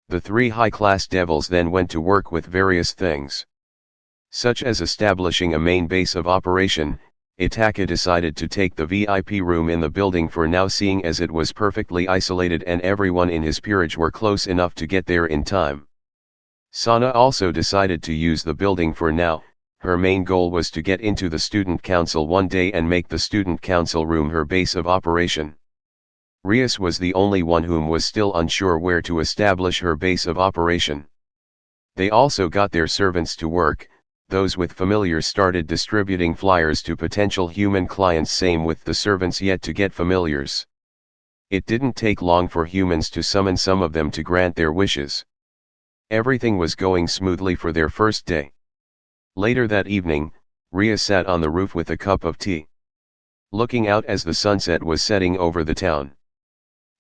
The 3 high-class devils then went to work with various things, such as establishing a main base of operation. Itaka decided to take the VIP room in the building for now, seeing as it was perfectly isolated and everyone in his peerage were close enough to get there in time. Sana also decided to use the building for now. Her main goal was to get into the student council one day and make the student council room her base of operation. Rias was the only one whom was still unsure where to establish her base of operation. They also got their servants to work. Those with familiars started distributing flyers to potential human clients, same with the servants yet to get familiars. It didn't take long for humans to summon some of them to grant their wishes. Everything was going smoothly for their first day. Later that evening, Rias sat on the roof with a cup of tea, looking out as the sunset was setting over the town.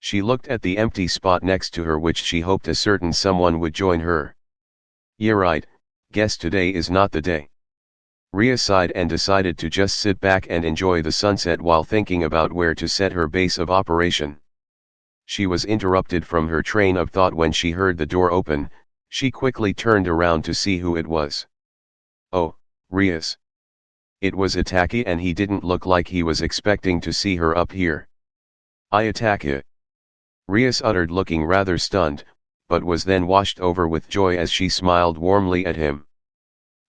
She looked at the empty spot next to her, which she hoped a certain someone would join her. Yeah right, guess today is not the day. Rias sighed and decided to just sit back and enjoy the sunset while thinking about where to set her base of operation. She was interrupted from her train of thought when she heard the door open. She quickly turned around to see who it was. Oh, Rias. It was Itachi, and he didn't look like he was expecting to see her up here. I Itaka. Rias uttered, looking rather stunned, but was then washed over with joy as she smiled warmly at him.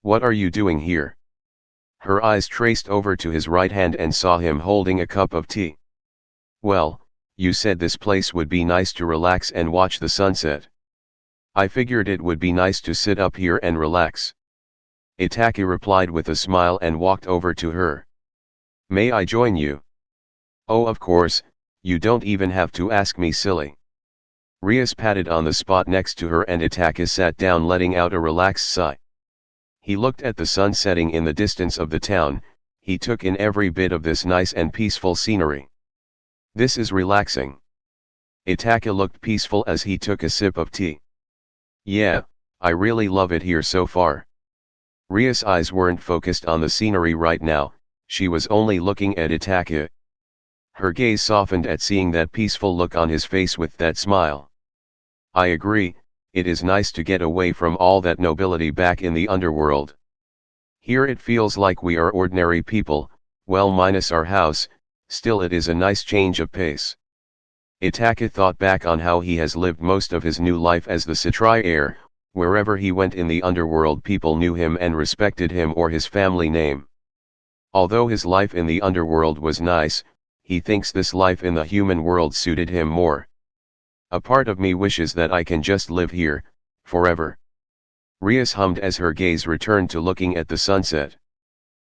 What are you doing here? Her eyes traced over to his right hand and saw him holding a cup of tea. Well, you said this place would be nice to relax and watch the sunset. I figured it would be nice to sit up here and relax. Itaki replied with a smile and walked over to her. May I join you? Oh, of course, you don't even have to ask me, silly. Rias patted on the spot next to her and Itaka sat down, letting out a relaxed sigh. He looked at the sun setting in the distance of the town. he took in every bit of this nice and peaceful scenery. This is relaxing. Itaka looked peaceful as he took a sip of tea. Yeah, I really love it here so far. Ria's eyes weren't focused on the scenery right now, she was only looking at Itaka. Her gaze softened at seeing that peaceful look on his face with that smile. I agree, it is nice to get away from all that nobility back in the underworld. Here it feels like we are ordinary people, well minus our house, still it is a nice change of pace. Itaka thought back on how he has lived most of his new life as the Citrai heir, wherever he went in the underworld people knew him and respected him or his family name. Although his life in the underworld was nice, he thinks this life in the human world suited him more. A part of me wishes that I can just live here, forever. Rias hummed as her gaze returned to looking at the sunset.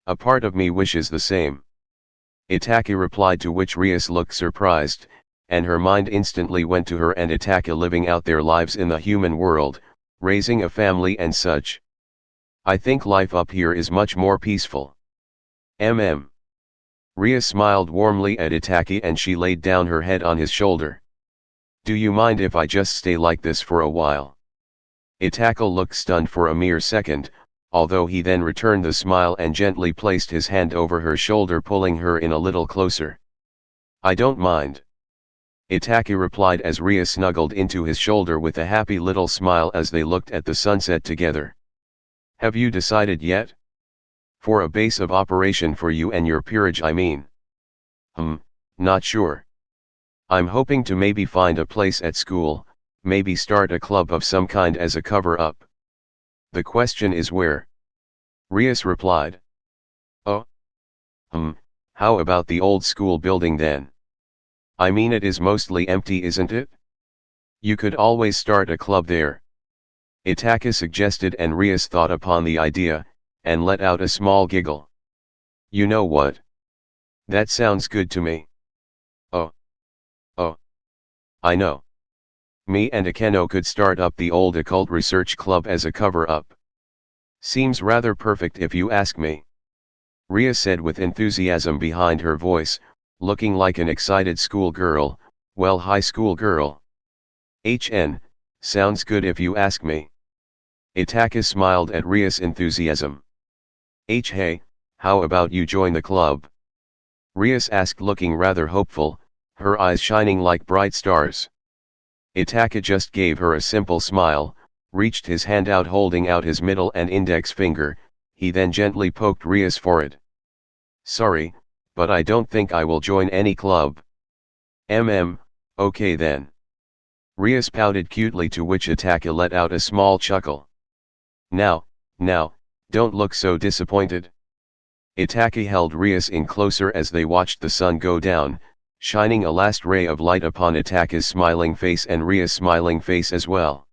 A part of me wishes the same. Itaka replied, to which Rias looked surprised, and her mind instantly went to her and Itaka living out their lives in the human world, raising a family and such. I think life up here is much more peaceful. Rias smiled warmly at Itaka and she laid down her head on his shoulder. Do you mind if I just stay like this for a while? Itaka looked stunned for a mere second, although he then returned the smile and gently placed his hand over her shoulder, pulling her in a little closer. I don't mind. Itaka replied as Rias snuggled into his shoulder with a happy little smile as they looked at the sunset together. Have you decided yet? For a base of operation for you and your peerage, I mean. Not sure. I'm hoping to maybe find a place at school, maybe start a club of some kind as a cover-up. The question is where? Rias replied. Oh. How about the old school building then? I mean, it is mostly empty, isn't it? You could always start a club there. Itaka suggested, and Rias thought upon the idea, and let out a small giggle. You know what? That sounds good to me. Oh. I know. Me and Akeno could start up the old occult research club as a cover-up. Seems rather perfect if you ask me. Ria said with enthusiasm behind her voice, looking like an excited schoolgirl, well, high school girl. Sounds good if you ask me. Itaka smiled at Ria's enthusiasm. Hey, how about you join the club? Rias asked, looking rather hopeful, her eyes shining like bright stars. Itaka just gave her a simple smile, reached his hand out holding out his middle and index finger, he then gently poked Ria's forehead. Sorry, but I don't think I will join any club. Okay then. Rias pouted cutely, to which Itaka let out a small chuckle. Now, don't look so disappointed. Itaka held Rias in closer as they watched the sun go down, shining a last ray of light upon Itaka's smiling face and Ria's smiling face as well.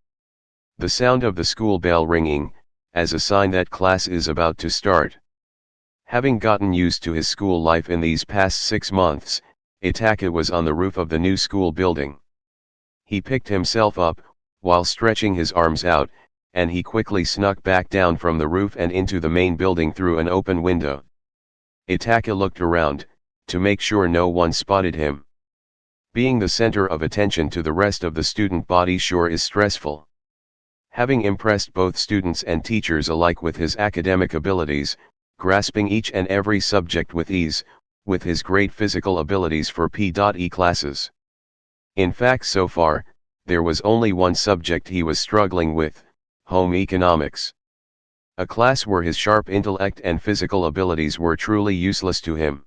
The sound of the school bell ringing, as a sign that class is about to start. Having gotten used to his school life in these past 6 months, Itaka was on the roof of the new school building. He picked himself up, while stretching his arms out, and he quickly snuck back down from the roof and into the main building through an open window. Itaka looked around, to make sure no one spotted him. Being the center of attention to the rest of the student body sure is stressful. Having impressed both students and teachers alike with his academic abilities, grasping each and every subject with ease, with his great physical abilities for P.E classes. In fact, so far, there was only one subject he was struggling with, home economics. A class where his sharp intellect and physical abilities were truly useless to him.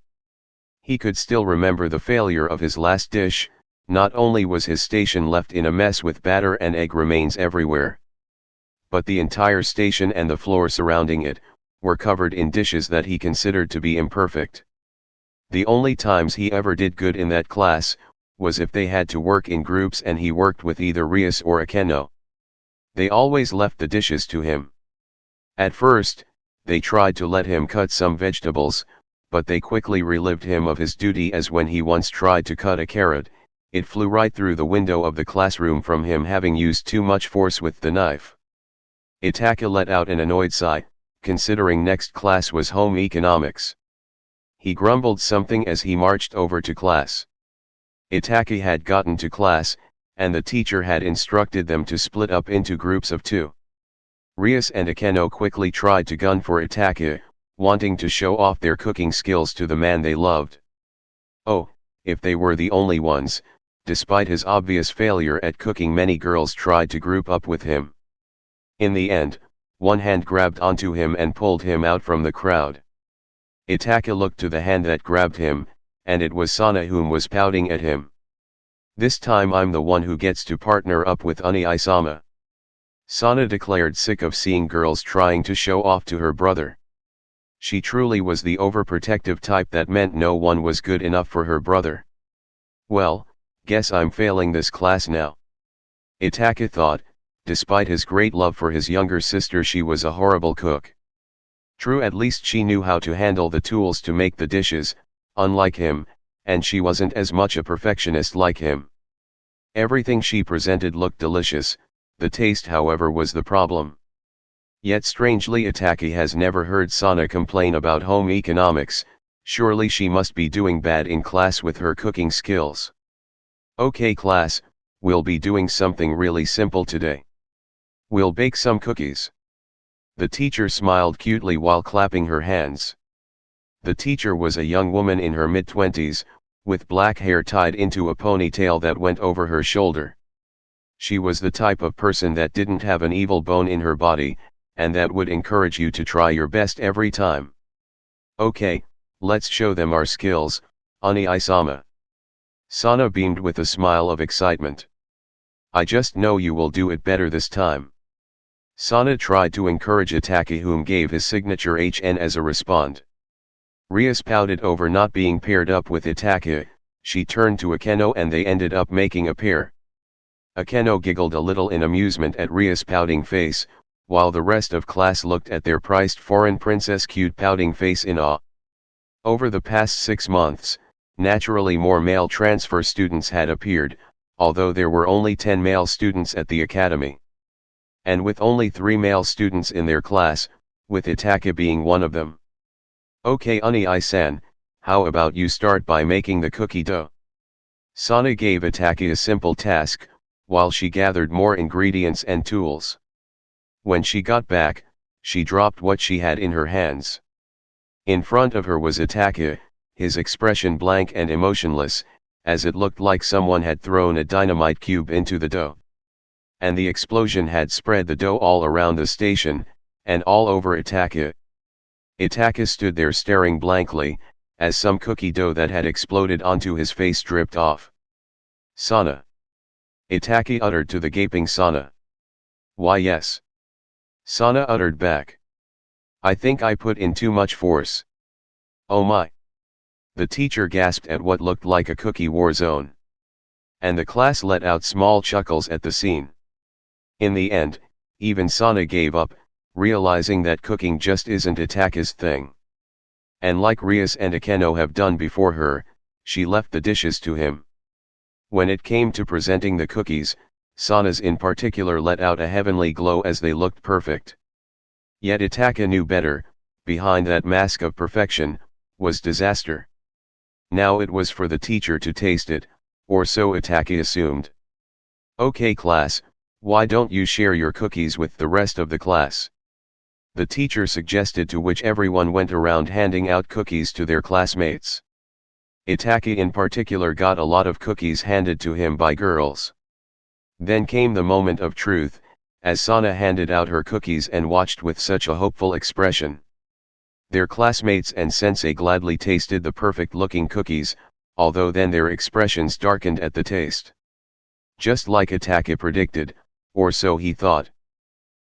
He could still remember the failure of his last dish. Not only was his station left in a mess with batter and egg remains everywhere, but the entire station and the floor surrounding it were covered in dishes that he considered to be imperfect. The only times he ever did good in that class was if they had to work in groups and he worked with either Rias or Akeno. They always left the dishes to him. At first, they tried to let him cut some vegetables, but they quickly relieved him of his duty, as when he once tried to cut a carrot, it flew right through the window of the classroom from him having used too much force with the knife. Itaka let out an annoyed sigh, considering next class was home economics. He grumbled something as he marched over to class. Itaka had gotten to class, and the teacher had instructed them to split up into groups of two. Rias and Akeno quickly tried to gun for Itaka, wanting to show off their cooking skills to the man they loved. Oh, if they were the only ones, despite his obvious failure at cooking, many girls tried to group up with him. In the end, one hand grabbed onto him and pulled him out from the crowd. Itaka looked to the hand that grabbed him, and it was Sana whom was pouting at him. "This time I'm the one who gets to partner up with Uni-sama," Sana declared, sick of seeing girls trying to show off to her brother. She truly was the overprotective type that meant no one was good enough for her brother. "Well, guess I'm failing this class now," Itaka thought. Despite his great love for his younger sister, she was a horrible cook. True, at least she knew how to handle the tools to make the dishes, unlike him, and she wasn't as much a perfectionist like him. Everything she presented looked delicious, the taste however was the problem. Yet strangely Itaka has never heard Sana complain about home economics. Surely she must be doing bad in class with her cooking skills. "Okay class, we'll be doing something really simple today. We'll bake some cookies." The teacher smiled cutely while clapping her hands. The teacher was a young woman in her mid-20s, with black hair tied into a ponytail that went over her shoulder. She was the type of person that didn't have an evil bone in her body, and that would encourage you to try your best every time. "Okay, let's show them our skills, Uni-sama." Sana beamed with a smile of excitement. "I just know you will do it better this time." Sana tried to encourage Itaka, whom gave his signature HN as a respond. Rias pouted over not being paired up with Itaka. She turned to Akeno and they ended up making a pair. Akeno giggled a little in amusement at Rias' pouting face, while the rest of class looked at their prized foreign princess' cute pouting face in awe. Over the past 6 months, naturally more male transfer students had appeared, although there were only 10 male students at the academy. And with only 3 male students in their class, with Itaka being one of them. "Okay Uni-san, how about you start by making the cookie dough?" Sana gave Itaka a simple task, while she gathered more ingredients and tools. When she got back, she dropped what she had in her hands. In front of her was Itaka, his expression blank and emotionless, as it looked like someone had thrown a dynamite cube into the dough. And the explosion had spread the dough all around the station, and all over Itaka. Itaka stood there staring blankly, as some cookie dough that had exploded onto his face dripped off. "Sana!" Itaka uttered to the gaping Sana. "Why yes." Sana uttered back. "I think I put in too much force." "Oh my!" The teacher gasped at what looked like a cookie war zone. And the class let out small chuckles at the scene. In the end, even Sana gave up, realizing that cooking just isn't Itaka's thing. And like Rias and Akeno have done before her, she left the dishes to him. When it came to presenting the cookies, Sana's in particular let out a heavenly glow as they looked perfect. Yet Itaka knew better. Behind that mask of perfection, was disaster. Now it was for the teacher to taste it, or so Itaka assumed. "Okay class, why don't you share your cookies with the rest of the class?" The teacher suggested, to which everyone went around handing out cookies to their classmates. Itaka in particular got a lot of cookies handed to him by girls. Then came the moment of truth, as Sana handed out her cookies and watched with such a hopeful expression. Their classmates and sensei gladly tasted the perfect-looking cookies, although then their expressions darkened at the taste. Just like Itaka predicted, or so he thought.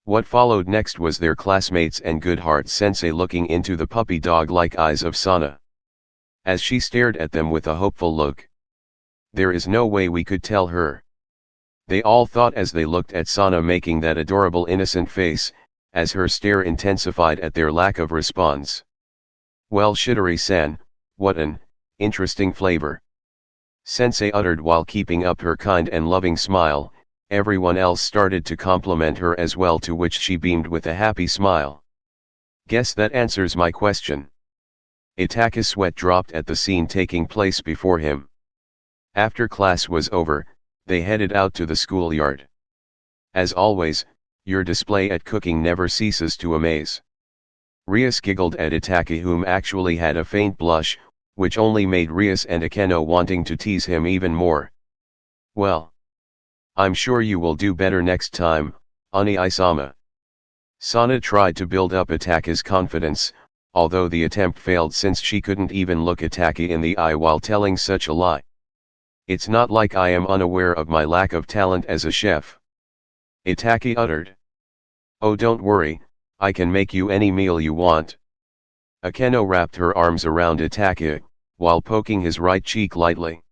What followed next was their classmates and Goodheart sensei looking into the puppy dog-like eyes of Sana. As she stared at them with a hopeful look. "There is no way we could tell her." They all thought as they looked at Sana making that adorable innocent face, as her stare intensified at their lack of response. "Well Shidori-san, what an interesting flavor," Sensei uttered while keeping up her kind and loving smile. Everyone else started to compliment her as well, to which she beamed with a happy smile. "Guess that answers my question." Itaka's sweat dropped at the scene taking place before him. After class was over, they headed out to the schoolyard. As always, your display at cooking never ceases to amaze. Rias giggled at Itaka, whom actually had a faint blush, which only made Rias and Akeno wanting to tease him even more. Well, I'm sure you will do better next time, Ani-sama. Sana tried to build up Itaka's confidence, although the attempt failed since she couldn't even look Itaka in the eye while telling such a lie. It's not like I am unaware of my lack of talent as a chef. Itaka uttered. Oh, don't worry, I can make you any meal you want. Akeno wrapped her arms around Itaka, while poking his right cheek lightly.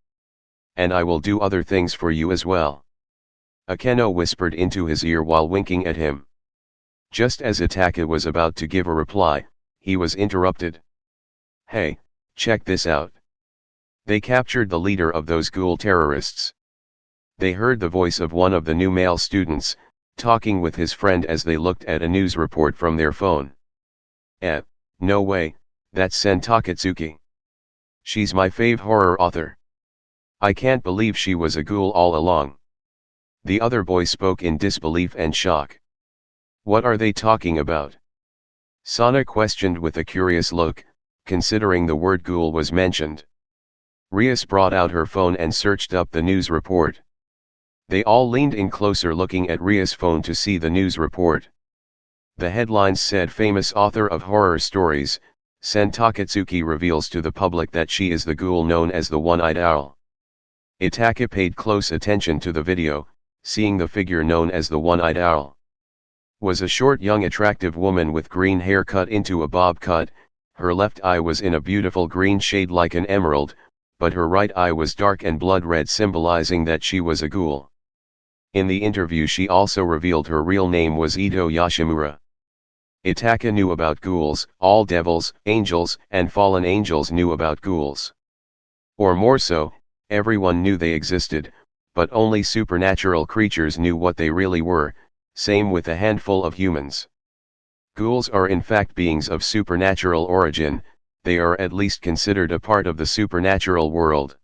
And I will do other things for you as well. Akeno whispered into his ear while winking at him. Just as Itaka was about to give a reply, he was interrupted. Hey, check this out. They captured the leader of those ghoul terrorists. They heard the voice of one of the new male students, talking with his friend as they looked at a news report from their phone. No way, that's Sen Takatsuki. She's my fave horror author. I can't believe she was a ghoul all along. The other boy spoke in disbelief and shock. What are they talking about? Sana questioned with a curious look, considering the word ghoul was mentioned. Rias brought out her phone and searched up the news report. They all leaned in closer looking at Rias' phone to see the news report. The headlines said famous author of horror stories, Sen Takatsuki reveals to the public that she is the ghoul known as the One-Eyed Owl. Itaka paid close attention to the video, seeing the figure known as the One-Eyed Owl was a short young attractive woman with green hair cut into a bob cut. Her left eye was in a beautiful green shade like an emerald, but her right eye was dark and blood red, symbolizing that she was a ghoul. In the interview she also revealed her real name was Eto Yoshimura. Itaka knew about ghouls. All devils, angels, and fallen angels knew about ghouls. Or more so, everyone knew they existed, but only supernatural creatures knew what they really were, same with a handful of humans. Ghouls are in fact beings of supernatural origin, they are at least considered a part of the supernatural world.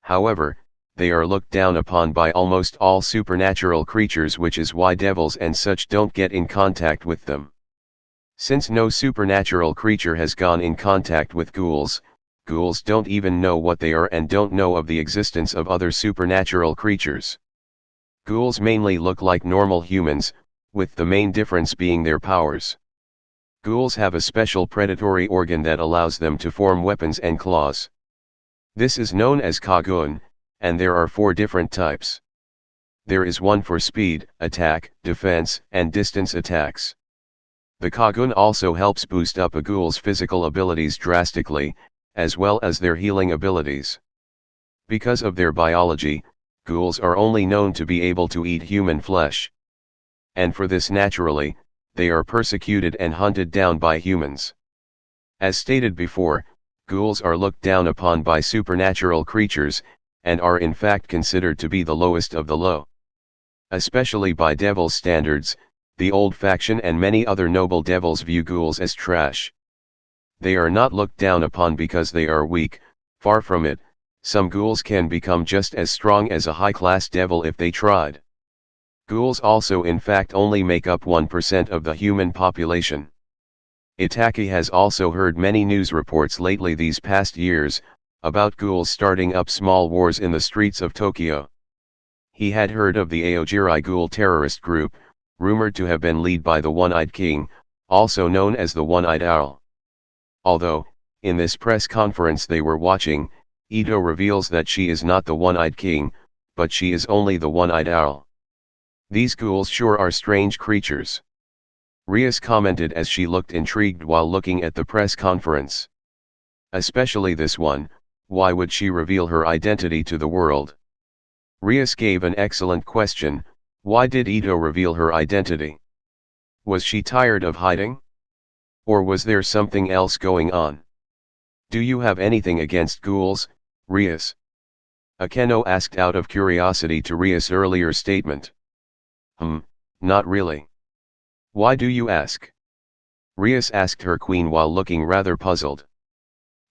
However, they are looked down upon by almost all supernatural creatures, which is why devils and such don't get in contact with them. Since no supernatural creature has gone in contact with ghouls, ghouls don't even know what they are and don't know of the existence of other supernatural creatures. Ghouls mainly look like normal humans, with the main difference being their powers. Ghouls have a special predatory organ that allows them to form weapons and claws. This is known as kagun, and there are 4 different types. There is one for speed, attack, defense, and distance attacks. The kagun also helps boost up a ghoul's physical abilities drastically, as well as their healing abilities. Because of their biology, ghouls are only known to be able to eat human flesh. And for this naturally, they are persecuted and hunted down by humans. As stated before, ghouls are looked down upon by supernatural creatures, and are in fact considered to be the lowest of the low. Especially by devil standards, the old faction and many other noble devils view ghouls as trash. They are not looked down upon because they are weak, far from it. Some ghouls can become just as strong as a high-class devil if they tried. Ghouls also in fact only make up 1% of the human population. Itaka has also heard many news reports lately these past years, about ghouls starting up small wars in the streets of Tokyo. He had heard of the Aogiri ghoul terrorist group, rumored to have been led by the One-Eyed King, also known as the One-Eyed Owl. Although, in this press conference they were watching, Eto reveals that she is not the One-Eyed King, but she is only the One-Eyed Owl. These ghouls sure are strange creatures. Rias commented as she looked intrigued while looking at the press conference. Especially this one, why would she reveal her identity to the world? Rias gave an excellent question, why did Eto reveal her identity? Was she tired of hiding? Or was there something else going on? Do you have anything against ghouls, Rias? Akeno asked out of curiosity to Rias' earlier statement. Not really. Why do you ask? Rias asked her queen while looking rather puzzled.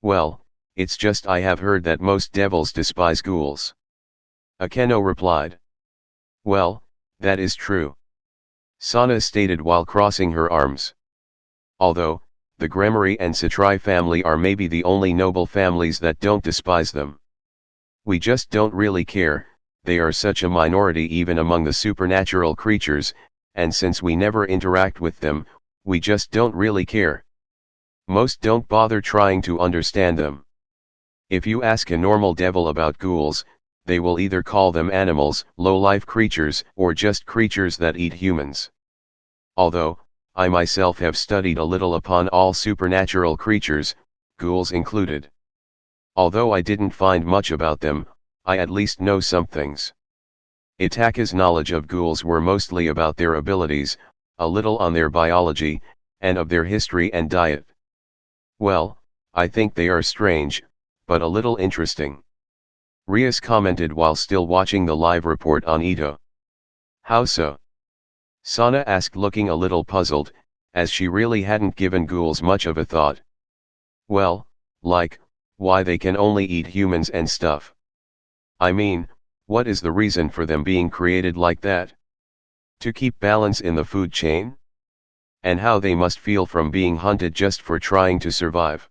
Well, it's just I have heard that most devils despise ghouls. Akeno replied. Well, that is true. Sana stated while crossing her arms. Although, the Gremory and Satrai family are maybe the only noble families that don't despise them. We just don't really care, they are such a minority even among the supernatural creatures, and since we never interact with them, we just don't really care. Most don't bother trying to understand them. If you ask a normal devil about ghouls, they will either call them animals, low-life creatures, or just creatures that eat humans. Although, I myself have studied a little upon all supernatural creatures, ghouls included. Although I didn't find much about them, I at least know some things. Itaka's knowledge of ghouls were mostly about their abilities, a little on their biology, and of their history and diet. Well, I think they are strange, but a little interesting. Rias commented while still watching the live report on Eto. How so? Sana asked, looking a little puzzled, as she really hadn't given ghouls much of a thought. Well, like, why they can only eat humans and stuff. I mean, what is the reason for them being created like that? To keep balance in the food chain? And how they must feel from being hunted just for trying to survive.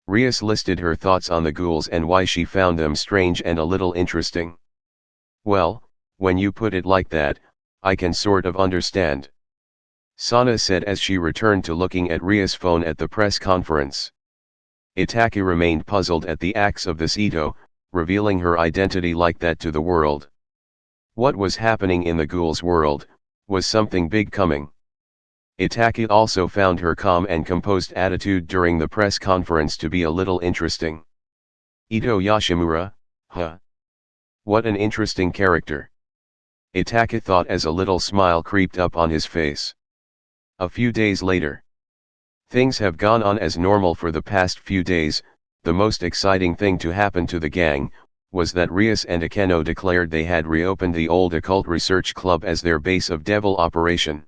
Rias listed her thoughts on the ghouls and why she found them strange and a little interesting. Well, when you put it like that, I can sort of understand. Sana said as she returned to looking at Ria's phone at the press conference. Itaka remained puzzled at the acts of this Eto, revealing her identity like that to the world. What was happening in the ghouls' world? Was something big coming? Itaka also found her calm and composed attitude during the press conference to be a little interesting. Eto Yoshimura, huh? What an interesting character. Itaka thought as a little smile creeped up on his face. A few days later. Things have gone on as normal for the past few days. The most exciting thing to happen to the gang was that Rias and Akeno declared they had reopened the old occult research club as their base of devil operation.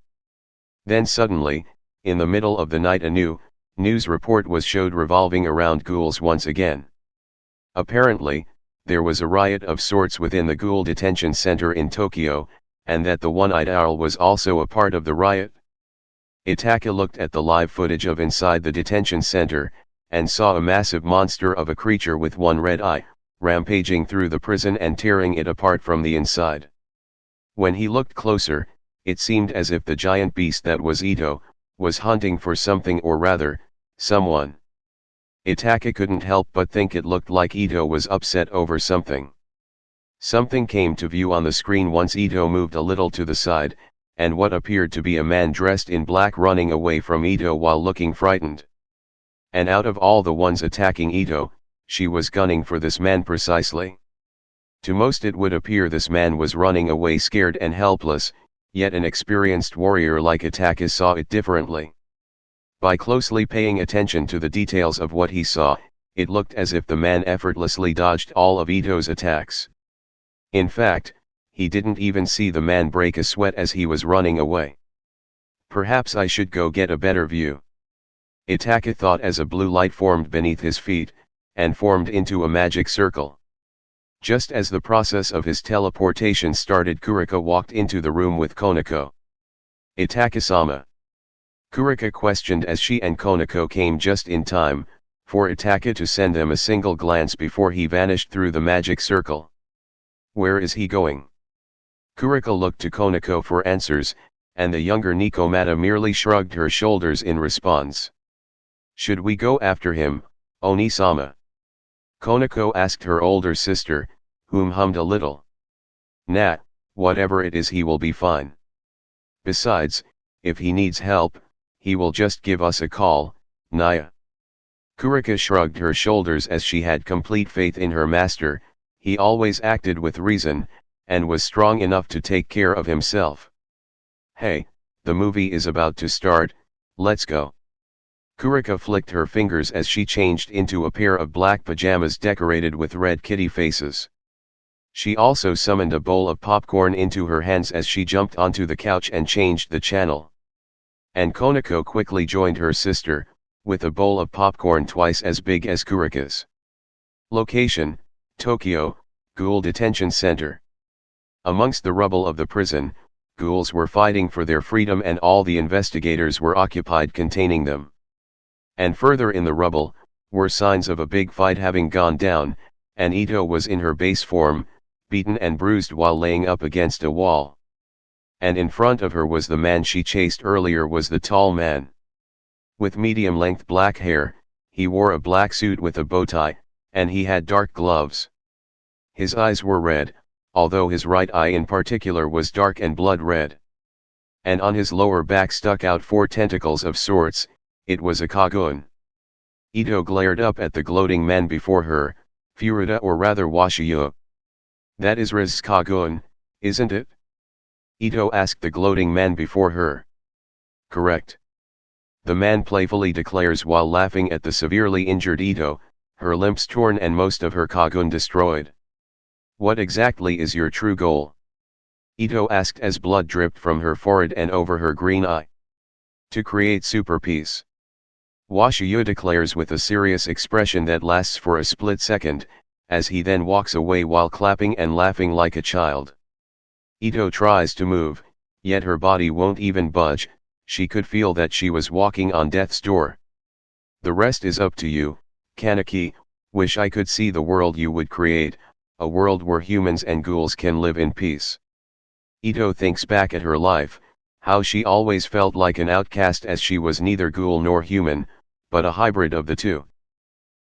Then suddenly, in the middle of the night, a new news report was showed revolving around ghouls once again. Apparently, there was a riot of sorts within the ghoul detention center in Tokyo, and that the one-eyed owl was also a part of the riot. Itaka looked at the live footage of inside the detention center, and saw a massive monster of a creature with one red eye, rampaging through the prison and tearing it apart from the inside. When he looked closer, it seemed as if the giant beast that was Eto, was hunting for something, or rather, someone. Itaka couldn't help but think it looked like Eto was upset over something. Something came to view on the screen once Eto moved a little to the side, and what appeared to be a man dressed in black running away from Eto while looking frightened. And out of all the ones attacking Eto, she was gunning for this man precisely. To most it would appear this man was running away scared and helpless, yet an experienced warrior like Itaka saw it differently. By closely paying attention to the details of what he saw, it looked as if the man effortlessly dodged all of Ito's attacks. In fact, he didn't even see the man break a sweat as he was running away. Perhaps I should go get a better view. Itaka thought as a blue light formed beneath his feet, and formed into a magic circle. Just as the process of his teleportation started, Kurika walked into the room with Konako. Itaka-sama. Kurika questioned as she and Konako came just in time, for Itaka to send them a single glance before he vanished through the magic circle. Where is he going? Kurika looked to Konako for answers, and the younger Nikomata merely shrugged her shoulders in response. Should we go after him, Oni-sama? Konako asked her older sister, whom hummed a little. Nah, whatever it is he will be fine. Besides, if he needs help, he will just give us a call, Naya. Kurika shrugged her shoulders as she had complete faith in her master. He always acted with reason, and was strong enough to take care of himself. Hey, the movie is about to start, let's go. Kurika flicked her fingers as she changed into a pair of black pajamas decorated with red kitty faces. She also summoned a bowl of popcorn into her hands as she jumped onto the couch and changed the channel. And Konako quickly joined her sister, with a bowl of popcorn twice as big as Kurika's. Location, Tokyo, Ghoul Detention Center. Amongst the rubble of the prison, ghouls were fighting for their freedom and all the investigators were occupied containing them. And further in the rubble, were signs of a big fight having gone down, and Eto was in her base form, beaten and bruised while laying up against a wall. And in front of her was the man she chased earlier was the tall man. With medium-length black hair, he wore a black suit with a bow tie, and he had dark gloves. His eyes were red, although his right eye in particular was dark and blood red. And on his lower back stuck out 4 tentacles of sorts, it was a Kagun. Eto glared up at the gloating man before her, Furuta or rather Washiyu. That is Riz's Kagun, isn't it? Eto asked the gloating man before her. Correct. The man playfully declares while laughing at the severely injured Eto, her limbs torn and most of her Kagun destroyed. What exactly is your true goal? Eto asked as blood dripped from her forehead and over her green eye. To create super peace. Washiyu declares with a serious expression that lasts for a split second, as he then walks away while clapping and laughing like a child. Eto tries to move, yet her body won't even budge, she could feel that she was walking on death's door. The rest is up to you, Kaneki, wish I could see the world you would create, a world where humans and ghouls can live in peace. Eto thinks back at her life, how she always felt like an outcast as she was neither ghoul nor human, but a hybrid of the two.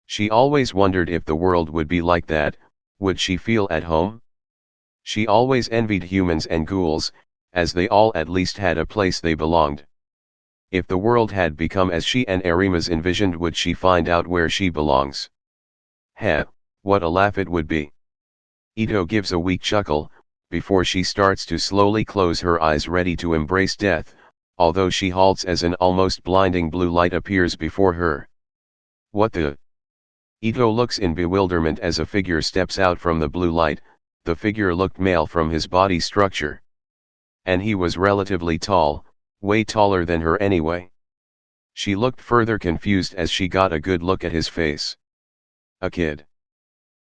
She always wondered if the world would be like that, would she feel at home? She always envied humans and ghouls, as they all at least had a place they belonged. If the world had become as she and Arimas envisioned, would she find out where she belongs? Heh, what a laugh it would be. Eto gives a weak chuckle, before she starts to slowly close her eyes ready to embrace death, although she halts as an almost blinding blue light appears before her. What the? Eto looks in bewilderment as a figure steps out from the blue light. The figure looked male from his body structure. And he was relatively tall, way taller than her anyway. She looked further confused as she got a good look at his face. A kid.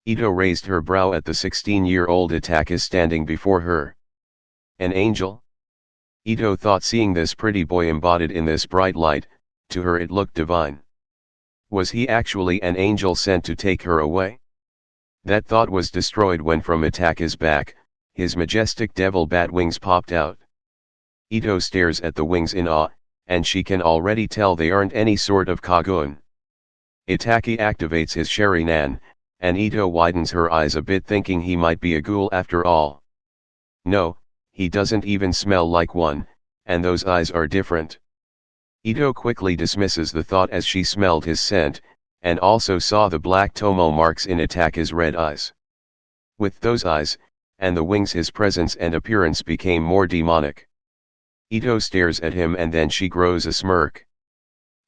Eto raised her brow at the 16-year-old Itaka standing before her. An angel? Eto thought, seeing this pretty boy embodied in this bright light, to her it looked divine. Was he actually an angel sent to take her away? That thought was destroyed when from Itaka's back, his majestic devil bat wings popped out. Eto stares at the wings in awe, and she can already tell they aren't any sort of Kagun. Itaki activates his Sharingan, and Eto widens her eyes a bit, thinking he might be a ghoul after all. No, he doesn't even smell like one, and those eyes are different. Eto quickly dismisses the thought as she smelled his scent, and also saw the black tomo marks in Itaka's red eyes. With those eyes, and the wings, his presence and appearance became more demonic. Eto stares at him and then she grows a smirk.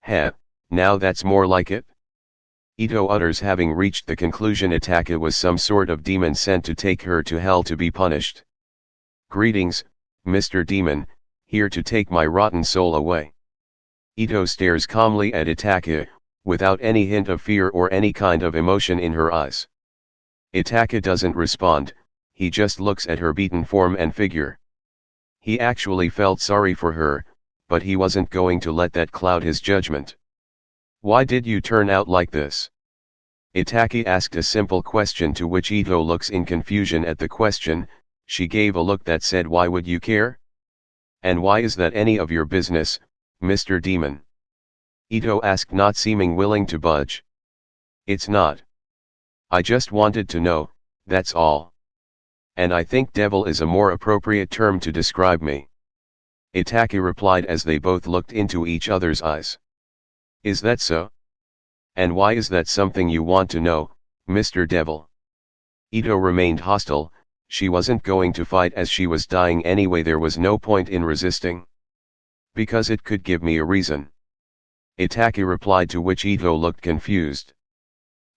Heh, now that's more like it? Eto utters, having reached the conclusion Itaka was some sort of demon sent to take her to hell to be punished. Greetings, Mr. Demon, here to take my rotten soul away. Eto stares calmly at Itaka, without any hint of fear or any kind of emotion in her eyes. Itaka doesn't respond, he just looks at her beaten form and figure. He actually felt sorry for her, but he wasn't going to let that cloud his judgment. Why did you turn out like this? Itaki asked a simple question, to which Eto looks in confusion at the question. She gave a look that said, why would you care? And why is that any of your business, Mr. Demon? Eto asked, not seeming willing to budge. It's not. I just wanted to know, that's all. And I think devil is a more appropriate term to describe me. Itaki replied as they both looked into each other's eyes. Is that so? And why is that something you want to know, Mr. Devil? Eto remained hostile. She wasn't going to fight as she was dying anyway, there was no point in resisting. Because it could give me a reason. Itaki replied, to which Eto looked confused.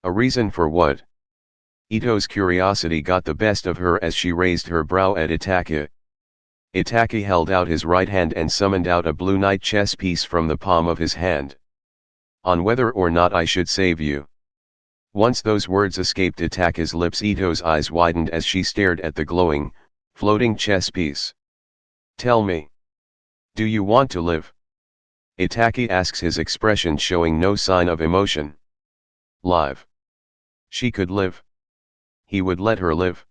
A reason for what? Ito's curiosity got the best of her as she raised her brow at Itaka. Itaki held out his right hand and summoned out a blue knight chess piece from the palm of his hand. on whether or not I should save you. Once those words escaped Itaka's lips, Ito's eyes widened as she stared at the glowing, floating chess piece. Tell me. Do you want to live? Itachi asks, his expression showing no sign of emotion. Live. She could live. He would let her live.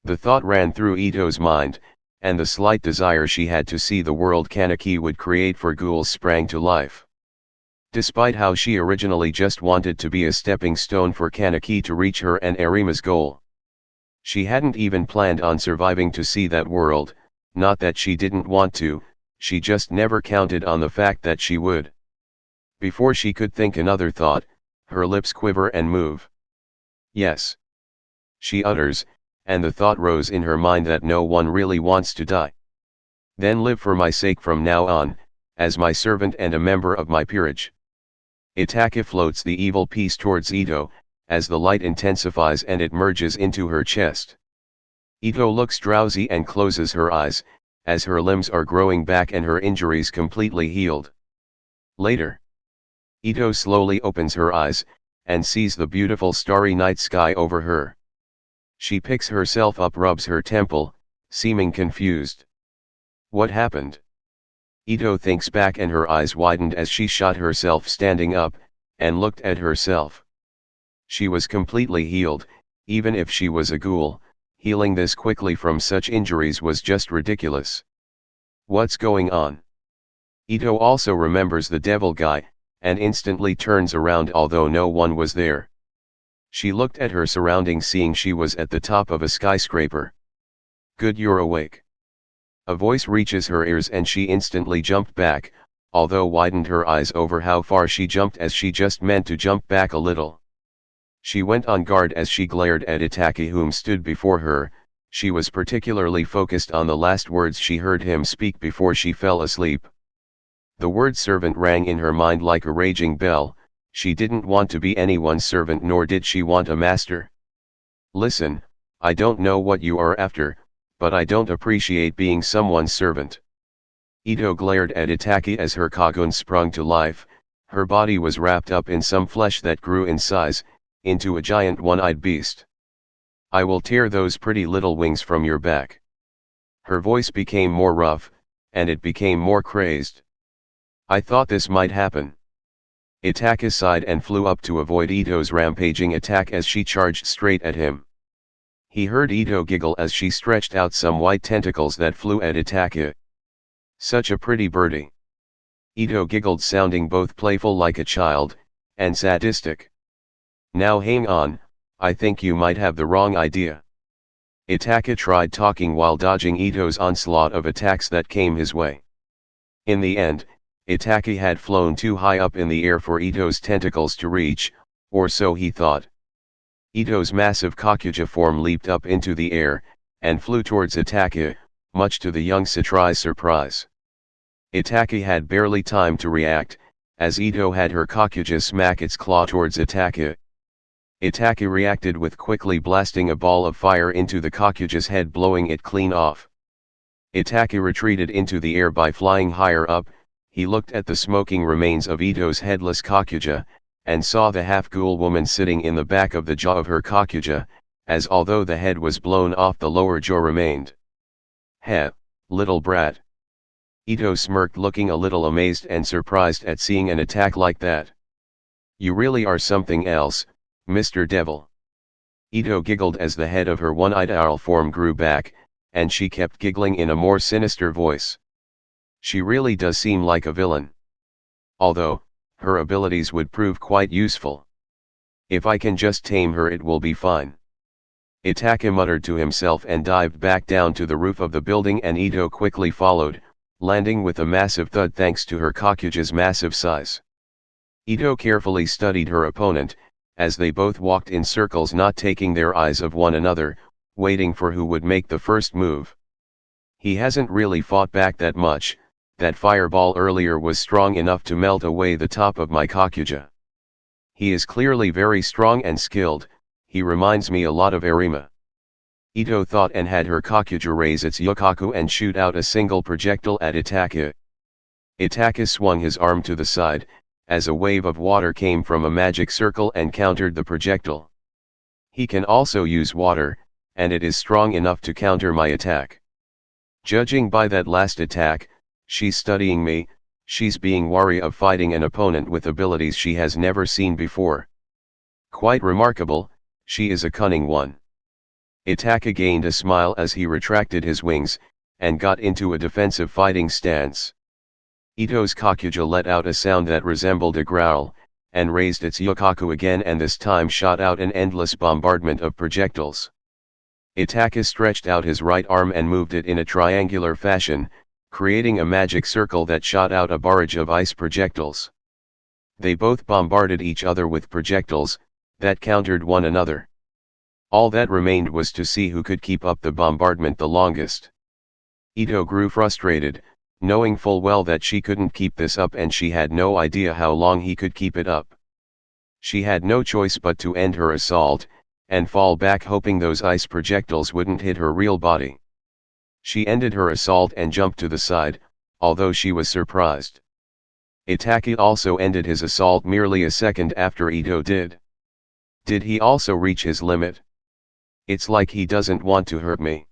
The thought ran through Ito's mind, and the slight desire she had to see the world Kaneki would create for ghouls sprang to life. Despite how she originally just wanted to be a stepping stone for Kaneki to reach her and Arima's goal. She hadn't even planned on surviving to see that world, not that she didn't want to, she just never counted on the fact that she would. Before she could think another thought, her lips quiver and move. Yes. She utters, and the thought rose in her mind that no one really wants to die. Then live for my sake from now on, as my servant and a member of my peerage. Itaka floats the evil piece towards Ito, as the light intensifies and it merges into her chest. Ito looks drowsy and closes her eyes, as her limbs are growing back and her injuries completely healed. Later. Ito slowly opens her eyes, and sees the beautiful starry night sky over her. She picks herself up, rubs her temple, seeming confused. What happened? Ito thinks back and her eyes widened as she shot herself standing up, and looked at herself. She was completely healed, even if she was a ghoul, healing this quickly from such injuries was just ridiculous. What's going on? Ito also remembers the devil guy, and instantly turns around although no one was there. She looked at her surroundings, seeing she was at the top of a skyscraper. Good, you're awake. A voice reaches her ears and she instantly jumped back, although widened her eyes over how far she jumped as she just meant to jump back a little. She went on guard as she glared at Itachi, whom stood before her. She was particularly focused on the last words she heard him speak before she fell asleep. The word servant rang in her mind like a raging bell. She didn't want to be anyone's servant, nor did she want a master. Listen, I don't know what you are after, but I don't appreciate being someone's servant. Ito glared at Itachi as her Kagun sprung to life. Her body was wrapped up in some flesh that grew in size, into a giant one-eyed beast. I will tear those pretty little wings from your back. Her voice became more rough, and it became more crazed. I thought this might happen. Itaka sighed and flew up to avoid Ito's rampaging attack as she charged straight at him. He heard Ito giggle as she stretched out some white tentacles that flew at Itaka. Such a pretty birdie. Ito giggled, sounding both playful like a child, and sadistic. Now hang on, I think you might have the wrong idea. Itaka tried talking while dodging Ito's onslaught of attacks that came his way. In the end, Itaka had flown too high up in the air for Ito's tentacles to reach, or so he thought. Ito's massive Kakuja form leaped up into the air, and flew towards Itaka, much to the young Saturi's surprise. Itaka had barely time to react, as Ito had her Kakuja smack its claw towards Itaka. Itaka reacted with quickly blasting a ball of fire into the Kakuja's head, blowing it clean off. Itaka retreated into the air by flying higher up. He looked at the smoking remains of Ito's headless Kakuja, and saw the half-ghoul woman sitting in the back of the jaw of her Kakuja, as although the head was blown off, the lower jaw remained. Heh, little brat. Ito smirked, looking a little amazed and surprised at seeing an attack like that. You really are something else, Mr. Devil. Ito giggled as the head of her one-eyed owl form grew back, and she kept giggling in a more sinister voice. She really does seem like a villain. Although, her abilities would prove quite useful. If I can just tame her, it will be fine. Itaka muttered to himself and dived back down to the roof of the building, and Ito quickly followed, landing with a massive thud thanks to her Kakuja's massive size. Ito carefully studied her opponent, as they both walked in circles, not taking their eyes of one another, waiting for who would make the first move. He hasn't really fought back that much. That fireball earlier was strong enough to melt away the top of my Kakuja. He is clearly very strong and skilled. He reminds me a lot of Arima. Ito thought, and had her Kakuja raise its Yukaku and shoot out a single projectile at Itaka. Itaka swung his arm to the side, as a wave of water came from a magic circle and countered the projectile. He can also use water, and it is strong enough to counter my attack. Judging by that last attack, she's studying me, she's being wary of fighting an opponent with abilities she has never seen before. Quite remarkable, she is a cunning one. Itaka gained a smile as he retracted his wings, and got into a defensive fighting stance. Ito's Kakuja let out a sound that resembled a growl, and raised its yokaku again, and this time shot out an endless bombardment of projectiles. Itaka stretched out his right arm and moved it in a triangular fashion, creating a magic circle that shot out a barrage of ice projectiles. They both bombarded each other with projectiles that countered one another. All that remained was to see who could keep up the bombardment the longest. Ito grew frustrated, knowing full well that she couldn't keep this up, and she had no idea how long he could keep it up. She had no choice but to end her assault, and fall back, hoping those ice projectiles wouldn't hit her real body. She ended her assault and jumped to the side, although she was surprised. Itachi also ended his assault merely a second after Ito did. Did he also reach his limit? It's like he doesn't want to hurt me.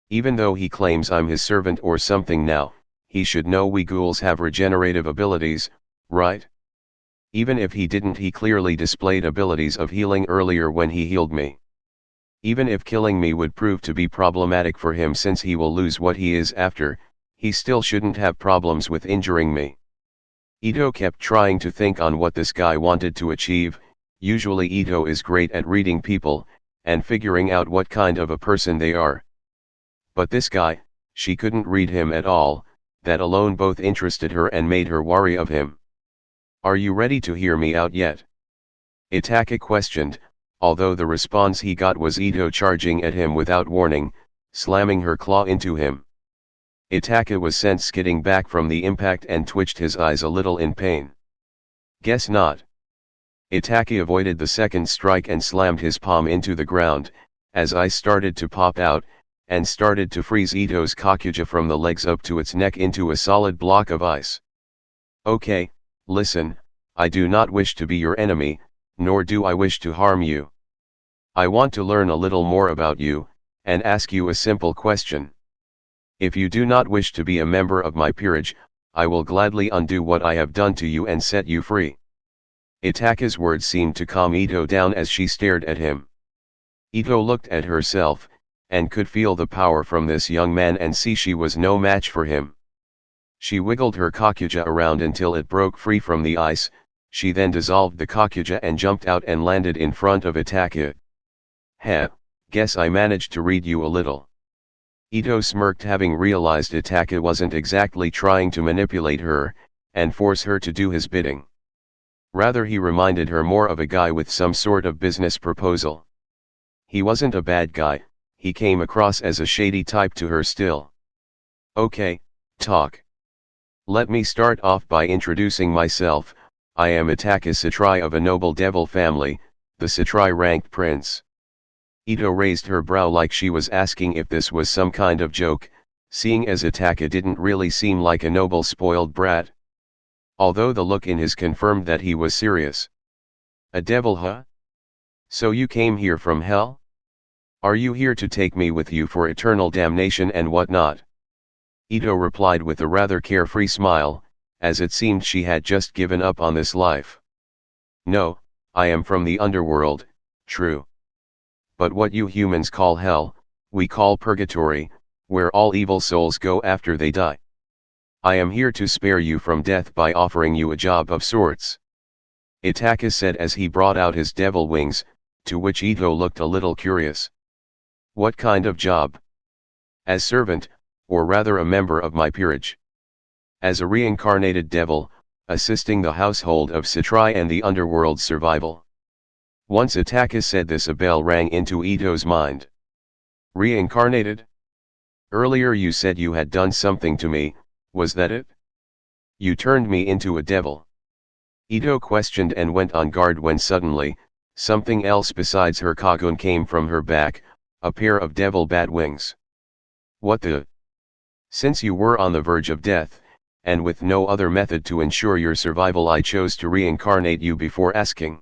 Even though he claims I'm his servant or something now, he should know we ghouls have regenerative abilities, right? Even if he didn't, he clearly displayed abilities of healing earlier when he healed me. Even if killing me would prove to be problematic for him since he will lose what he is after, he still shouldn't have problems with injuring me. Ito kept trying to think on what this guy wanted to achieve. Usually Ito is great at reading people, and figuring out what kind of a person they are. But this guy, she couldn't read him at all. That alone both interested her and made her worry of him. Are you ready to hear me out yet? Itaka questioned, although the response he got was Ito charging at him without warning, slamming her claw into him. Itaka was sent skidding back from the impact and twitched his eyes a little in pain. Guess not. Itaka avoided the second strike and slammed his palm into the ground, as ice started to pop out, and started to freeze Ito's Kakuja from the legs up to its neck into a solid block of ice. Okay, listen, I do not wish to be your enemy, nor do I wish to harm you. I want to learn a little more about you, and ask you a simple question. If you do not wish to be a member of my peerage, I will gladly undo what I have done to you and set you free. Itaka's words seemed to calm Ito down as she stared at him. Ito looked at herself, and could feel the power from this young man and see she was no match for him. She wiggled her Kakuja around until it broke free from the ice. She then dissolved the Kakuja and jumped out and landed in front of Itaka. Heh, guess I managed to read you a little. Ito smirked, having realized Itaka wasn't exactly trying to manipulate her, and force her to do his bidding. Rather, he reminded her more of a guy with some sort of business proposal. He wasn't a bad guy, he came across as a shady type to her still. Okay, talk. Let me start off by introducing myself. I am Itaka Satrai of a noble devil family, the Satrai ranked prince. Ito raised her brow like she was asking if this was some kind of joke, seeing as Itaka didn't really seem like a noble spoiled brat. Although the look in his confirmed that he was serious. A devil, huh? So you came here from hell? Are you here to take me with you for eternal damnation and whatnot? Ito replied with a rather carefree smile, as it seemed she had just given up on this life. No, I am from the underworld, true. But what you humans call hell, we call purgatory, where all evil souls go after they die. I am here to spare you from death by offering you a job of sorts. Itaka said as he brought out his devil wings, to which Ito looked a little curious. What kind of job? As servant, or rather a member of my peerage. As a reincarnated devil, assisting the household of Satrai and the underworld's survival. Once Itaka said this, a bell rang into Ito's mind. Reincarnated? Earlier you said you had done something to me, was that it? You turned me into a devil. Ito questioned and went on guard when suddenly, something else besides her cocoon came from her back, a pair of devil bat wings. What the? Since you were on the verge of death, and with no other method to ensure your survival I chose to reincarnate you before asking.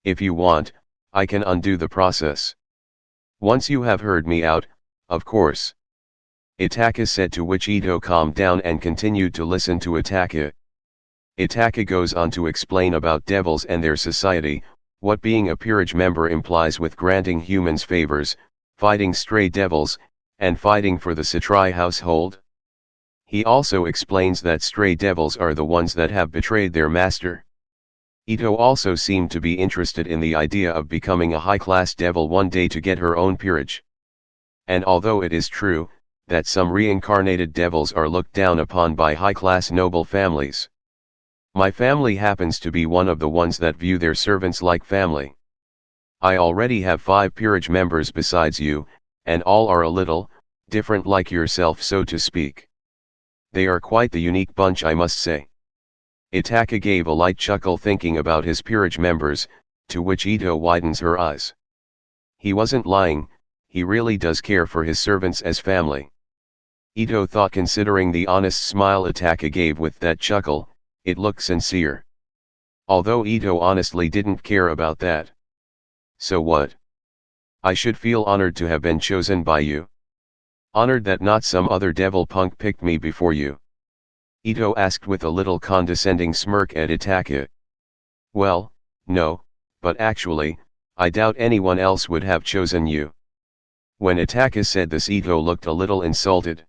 If you want, I can undo the process. Once you have heard me out, of course. Itaka said, to which Eto calmed down and continued to listen to Itaka. Itaka goes on to explain about devils and their society, what being a peerage member implies with granting humans favors, fighting stray devils, and fighting for the Satrai household. He also explains that stray devils are the ones that have betrayed their master. Eto also seemed to be interested in the idea of becoming a high-class devil one day to get her own peerage. And although it is true, that some reincarnated devils are looked down upon by high-class noble families, my family happens to be one of the ones that view their servants like family. I already have 5 peerage members besides you, and all are a little different like yourself, so to speak. They are quite the unique bunch, I must say. Itaka gave a light chuckle thinking about his peerage members, to which Eto widens her eyes. He wasn't lying, he really does care for his servants as family. Eto thought, considering the honest smile Itaka gave with that chuckle, it looked sincere. Although Eto honestly didn't care about that. So what? I should feel honored to have been chosen by you. Honored that not some other devil punk picked me before you? Eto asked with a little condescending smirk at Itaka. Well, no, but actually, I doubt anyone else would have chosen you. When Itaka said this, Eto looked a little insulted.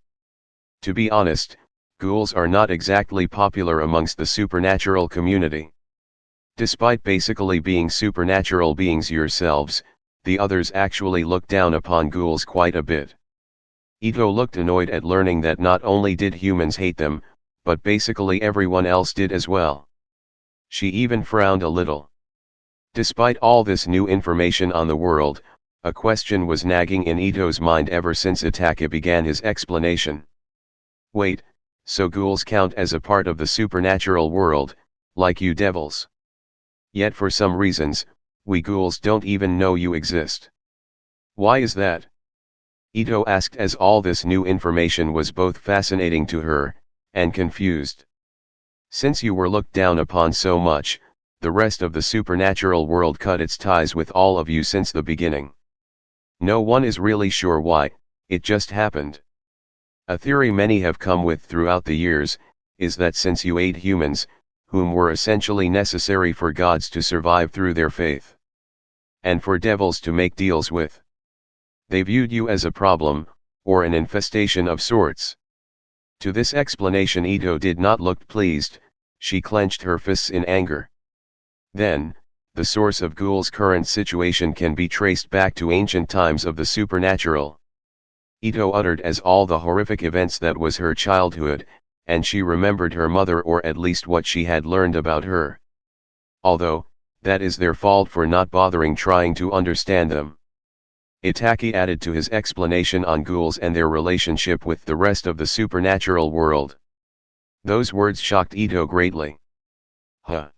To be honest, ghouls are not exactly popular amongst the supernatural community. Despite basically being supernatural beings yourselves, the others actually look down upon ghouls quite a bit. Eto looked annoyed at learning that not only did humans hate them, but basically everyone else did as well. She even frowned a little. Despite all this new information on the world, a question was nagging in Ito's mind ever since Itaka began his explanation. Wait, so ghouls count as a part of the supernatural world, like you devils? Yet for some reasons, we ghouls don't even know you exist. Why is that? Eto asked, as all this new information was both fascinating to her, and confused. Since you were looked down upon so much, the rest of the supernatural world cut its ties with all of you since the beginning. No one is really sure why, it just happened. A theory many have come with throughout the years, is that since you ate humans, whom were essentially necessary for gods to survive through their faith, and for devils to make deals with, they viewed you as a problem, or an infestation of sorts. To this explanation Eto did not look pleased, she clenched her fists in anger. Then, the source of ghouls' current situation can be traced back to ancient times of the supernatural. Eto uttered as all the horrific events that was her childhood, and she remembered her mother, or at least what she had learned about her. Although, that is their fault for not bothering trying to understand them. Itaki added to his explanation on ghouls and their relationship with the rest of the supernatural world. Those words shocked Eto greatly. Huh.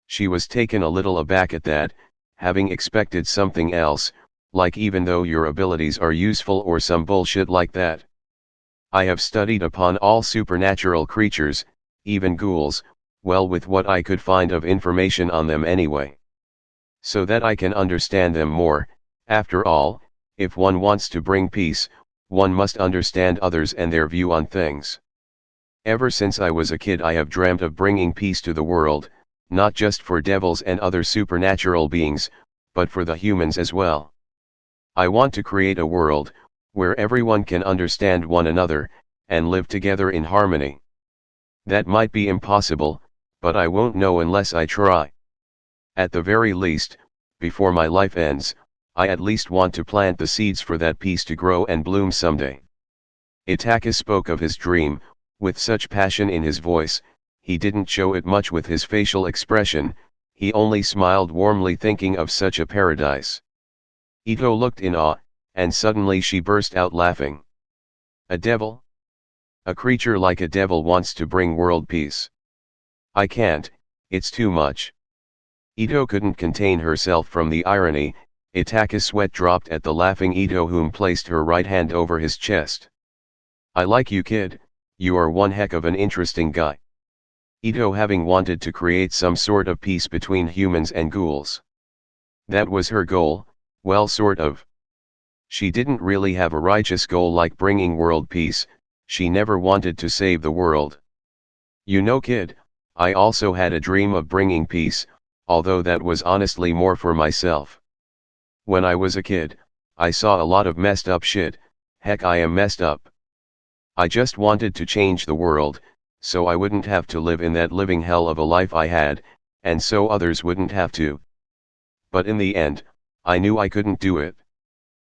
She was taken a little aback at that, having expected something else, like even though your abilities are useful or some bullshit like that. I have studied upon all supernatural creatures, even ghouls, well, with what I could find of information on them anyway. So that I can understand them more. After all, if one wants to bring peace, one must understand others and their view on things. Ever since I was a kid I have dreamt of bringing peace to the world, not just for devils and other supernatural beings, but for the humans as well. I want to create a world, where everyone can understand one another, and live together in harmony. That might be impossible, but I won't know unless I try. At the very least, before my life ends, I at least want to plant the seeds for that peace to grow and bloom someday. Itaka spoke of his dream, with such passion in his voice, he didn't show it much with his facial expression, he only smiled warmly thinking of such a paradise. Eto looked in awe, and suddenly she burst out laughing. A devil? A creature like a devil wants to bring world peace. I can't, it's too much. Eto couldn't contain herself from the irony. Itaka's sweat dropped at the laughing Eto, whom placed her right hand over his chest. I like you, kid, you are one heck of an interesting guy. Eto having wanted to create some sort of peace between humans and ghouls. That was her goal, well sort of. She didn't really have a righteous goal like bringing world peace, she never wanted to save the world. You know kid, I also had a dream of bringing peace, although that was honestly more for myself. When I was a kid, I saw a lot of messed up shit, heck I am messed up. I just wanted to change the world, so I wouldn't have to live in that living hell of a life I had, and so others wouldn't have to. But in the end, I knew I couldn't do it.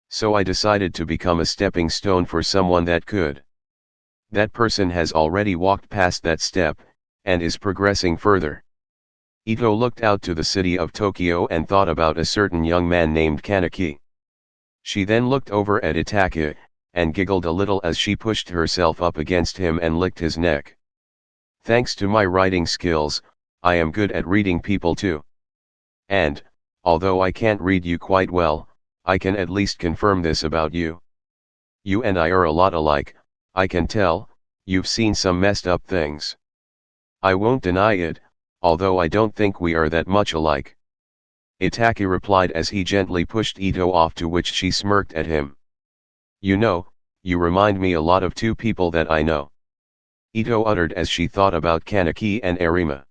So I decided to become a stepping stone for someone that could. That person has already walked past that step, and is progressing further. Eto looked out to the city of Tokyo and thought about a certain young man named Kaneki. She then looked over at Itaka, and giggled a little as she pushed herself up against him and licked his neck. Thanks to my writing skills, I am good at reading people too. And, although I can't read you quite well, I can at least confirm this about you. You and I are a lot alike, I can tell, you've seen some messed up things. I won't deny it, although I don't think we are that much alike. Itaka replied as he gently pushed Eto off, to which she smirked at him. You know, you remind me a lot of two people that I know. Eto uttered as she thought about Kaneki and Arima.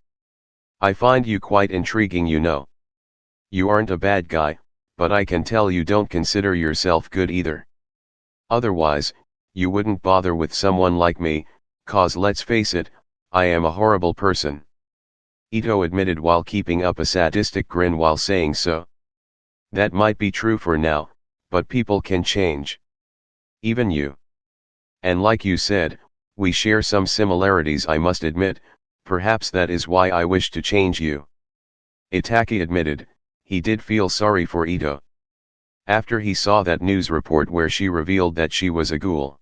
I find you quite intriguing, you know. You aren't a bad guy, but I can tell you don't consider yourself good either. Otherwise, you wouldn't bother with someone like me, cause let's face it, I am a horrible person. Eto admitted while keeping up a sadistic grin while saying so. That might be true for now, but people can change. Even you. And like you said, we share some similarities, I must admit, perhaps that is why I wish to change you. Itaki admitted, he did feel sorry for Eto. After he saw that news report where she revealed that she was a ghoul.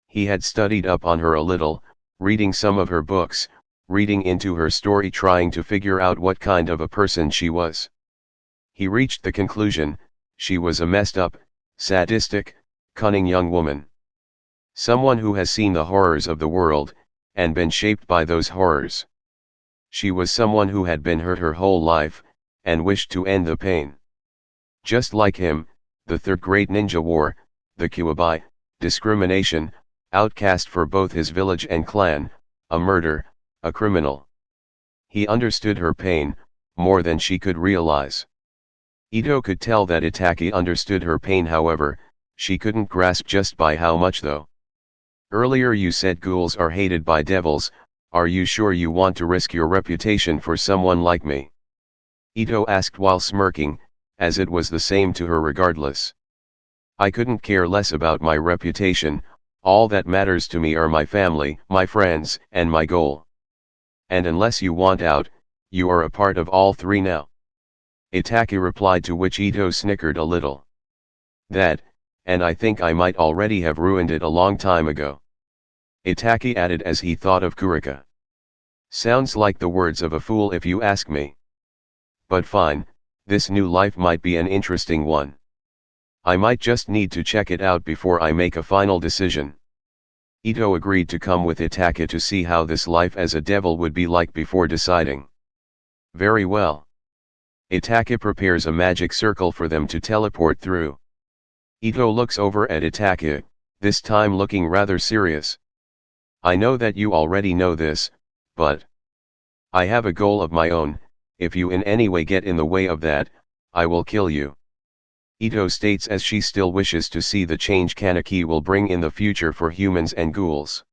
He had studied up on her a little, reading some of her books, reading into her story, trying to figure out what kind of a person she was. He reached the conclusion, she was a messed up, sadistic, cunning young woman. Someone who has seen the horrors of the world, and been shaped by those horrors. She was someone who had been hurt her whole life, and wished to end the pain. Just like him, the third great ninja war, the Kuwabai, discrimination, outcast for both his village and clan, a murder, a criminal. He understood her pain, more than she could realize. Eto could tell that Itaki understood her pain, however, she couldn't grasp just by how much though. Earlier you said ghouls are hated by devils, are you sure you want to risk your reputation for someone like me? Eto asked while smirking, as it was the same to her regardless. I couldn't care less about my reputation, all that matters to me are my family, my friends, and my goal. And unless you want out, you are a part of all three now. Itaki replied, to which Eto snickered a little. That, and I think I might already have ruined it a long time ago. Itaki added as he thought of Kurika. Sounds like the words of a fool if you ask me. But fine, this new life might be an interesting one. I might just need to check it out before I make a final decision. Eto agreed to come with Itaka to see how this life as a devil would be like before deciding. Very well. Itaka prepares a magic circle for them to teleport through. Eto looks over at Itaka, this time looking rather serious. I know that you already know this, but I have a goal of my own. If you in any way get in the way of that, I will kill you. Eto states as she still wishes to see the change Kaneki will bring in the future for humans and ghouls.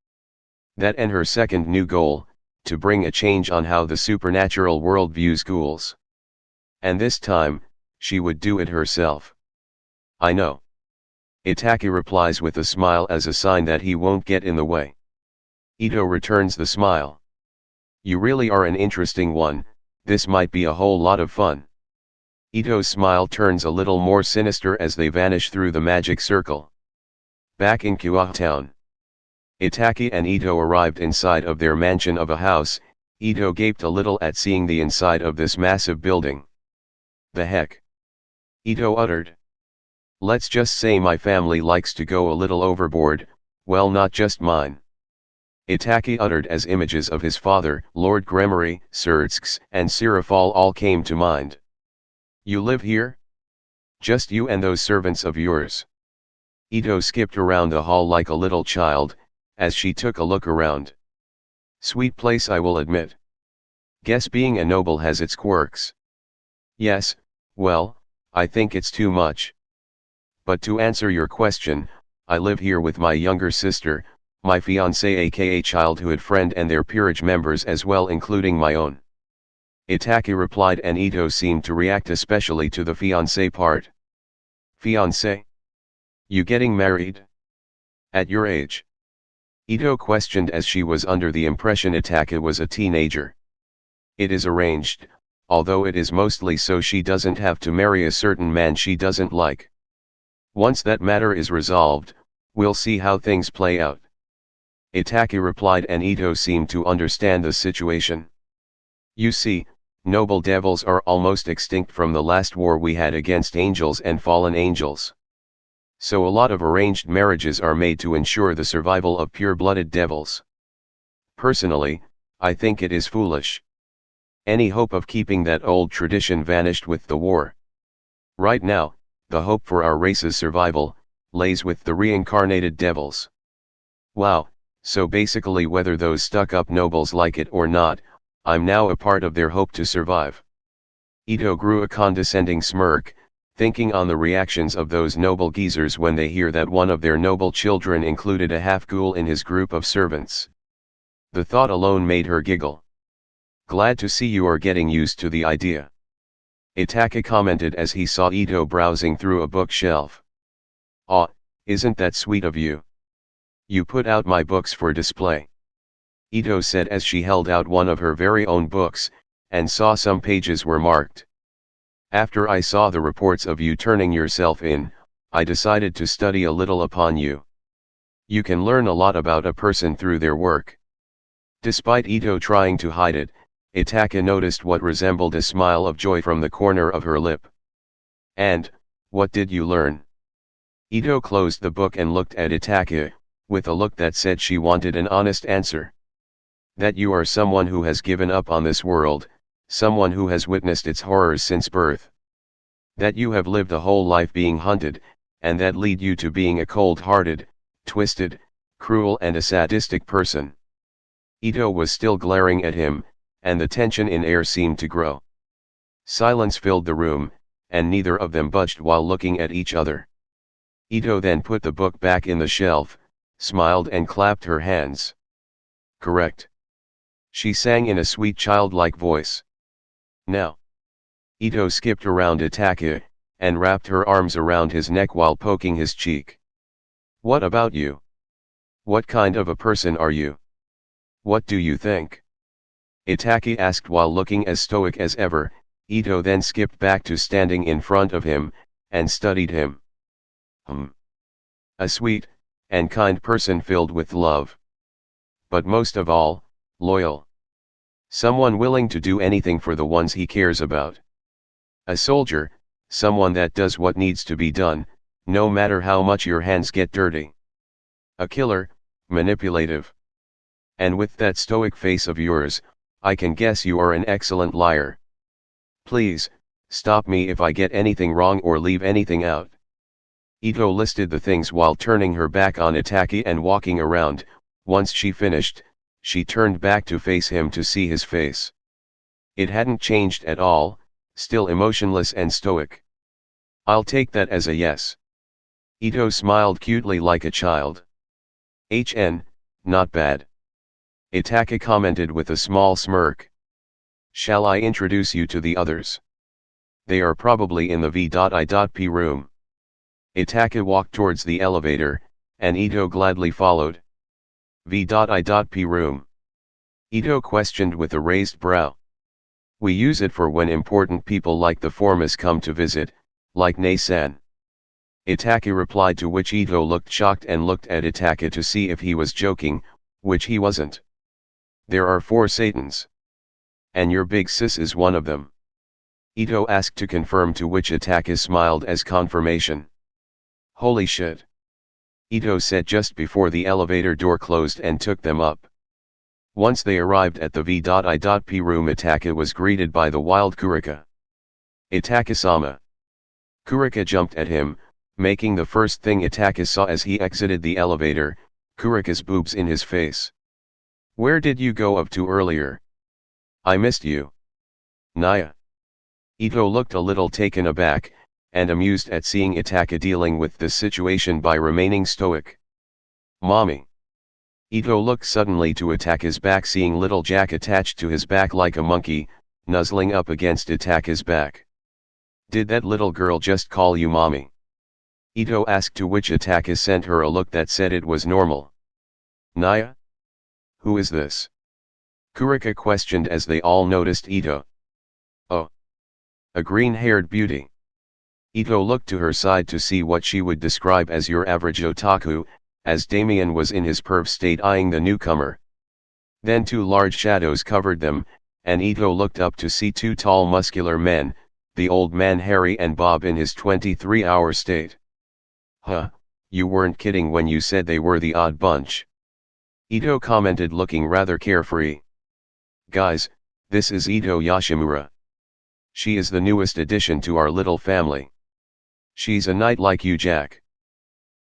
That and her second new goal, to bring a change on how the supernatural world views ghouls. And this time, she would do it herself. I know. Itaki replies with a smile as a sign that he won't get in the way. Eto returns the smile. You really are an interesting one, this might be a whole lot of fun. Ito's smile turns a little more sinister as they vanish through the magic circle. Back in Kuah town. Itaki and Eto arrived inside of their mansion of a house. Eto gaped a little at seeing the inside of this massive building. The heck? Eto uttered. Let's just say my family likes to go a little overboard, well not just mine. Itachi uttered as images of his father, Lord Gremory, Surtsks, and Sirafal all came to mind. You live here? Just you and those servants of yours. Eto skipped around the hall like a little child, as she took a look around. Sweet place, I will admit. Guess being a noble has its quirks. Yes, well, I think it's too much. But to answer your question, I live here with my younger sister, my fiancée aka childhood friend, and their peerage members as well, including my own. Itachi replied, and Eto seemed to react especially to the fiancé part. Fiancé? You getting married? At your age? Eto questioned, as she was under the impression Itaka was a teenager. It is arranged, although it is mostly so she doesn't have to marry a certain man she doesn't like. Once that matter is resolved, we'll see how things play out. Itachi replied, and Eto seemed to understand the situation. You see, noble devils are almost extinct from the last war we had against angels and fallen angels. So a lot of arranged marriages are made to ensure the survival of pure-blooded devils. Personally, I think it is foolish. Any hope of keeping that old tradition vanished with the war. Right now, the hope for our race's survival lays with the reincarnated devils. Wow, so basically whether those stuck-up nobles like it or not, I'm now a part of their hope to survive. Eto grew a condescending smirk, thinking on the reactions of those noble geezers when they hear that one of their noble children included a half-ghoul in his group of servants. The thought alone made her giggle. Glad to see you are getting used to the idea. Itaka commented as he saw Eto browsing through a bookshelf. Aw, isn't that sweet of you? You put out my books for display. Eto said as she held out one of her very own books, and saw some pages were marked. After I saw the reports of you turning yourself in, I decided to study a little upon you. You can learn a lot about a person through their work. Despite Eto trying to hide it, Itaka noticed what resembled a smile of joy from the corner of her lip. And, what did you learn? Eto closed the book and looked at Itaka, with a look that said she wanted an honest answer. That you are someone who has given up on this world, someone who has witnessed its horrors since birth. That you have lived a whole life being hunted, and that lead you to being a cold-hearted, twisted, cruel and a sadistic person. Eto was still glaring at him, and the tension in air seemed to grow. Silence filled the room, and neither of them budged while looking at each other. Eto then put the book back in the shelf, smiled and clapped her hands. Correct. She sang in a sweet childlike voice. Now. Eto skipped around Itaka, and wrapped her arms around his neck while poking his cheek. What about you? What kind of a person are you? What do you think? Itaki asked while looking as stoic as ever. Eto then skipped back to standing in front of him, and studied him. A sweet, and kind person filled with love. But most of all, loyal. Someone willing to do anything for the ones he cares about. A soldier, someone that does what needs to be done, no matter how much your hands get dirty. A killer, manipulative. And with that stoic face of yours, I can guess you are an excellent liar. Please, stop me if I get anything wrong or leave anything out. Eto listed the things while turning her back on Itaki and walking around. Once she finished, she turned back to face him to see his face. It hadn't changed at all, still emotionless and stoic. I'll take that as a yes. Eto smiled cutely like a child. Not bad. Itaka commented with a small smirk. Shall I introduce you to the others? They are probably in the V.I.P room. Itaka walked towards the elevator, and Eto gladly followed. V.I.P room. Eto questioned with a raised brow. We use it for when important people like the Formas come to visit, like Nei-san. Itaka replied, to which Eto looked shocked and looked at Itaka to see if he was joking, which he wasn't. There are 4 Satans. And your big sis is one of them. Eto asked to confirm, to which Itaka smiled as confirmation. Holy shit. Eto said just before the elevator door closed and took them up. Once they arrived at the V.I.P room, Itaka was greeted by the wild Kurika. Itaka-sama. Kurika jumped at him, making the first thing Itaka saw as he exited the elevator, Kurika's boobs in his face. Where did you go up to earlier? I missed you. Naya. Eto looked a little taken aback, and amused at seeing Itaka dealing with the situation by remaining stoic. Mommy. Eto looked suddenly to Itaka's back, seeing little Jack attached to his back like a monkey, nuzzling up against Itaka's back. Did that little girl just call you mommy? Eto asked, to which Itaka sent her a look that said it was normal. Naya? Who is this? Kurika questioned as they all noticed Eto. Oh. A green-haired beauty. Eto looked to her side to see what she would describe as your average otaku, as Damien was in his perv state eyeing the newcomer. Then two large shadows covered them, and Eto looked up to see two tall muscular men, the old man Harry and Bob in his 23-hour state. Huh, you weren't kidding when you said they were the odd bunch. Eto commented, looking rather carefree. Guys, this is Eto Yoshimura. She is the newest addition to our little family. She's a knight like you, Jack.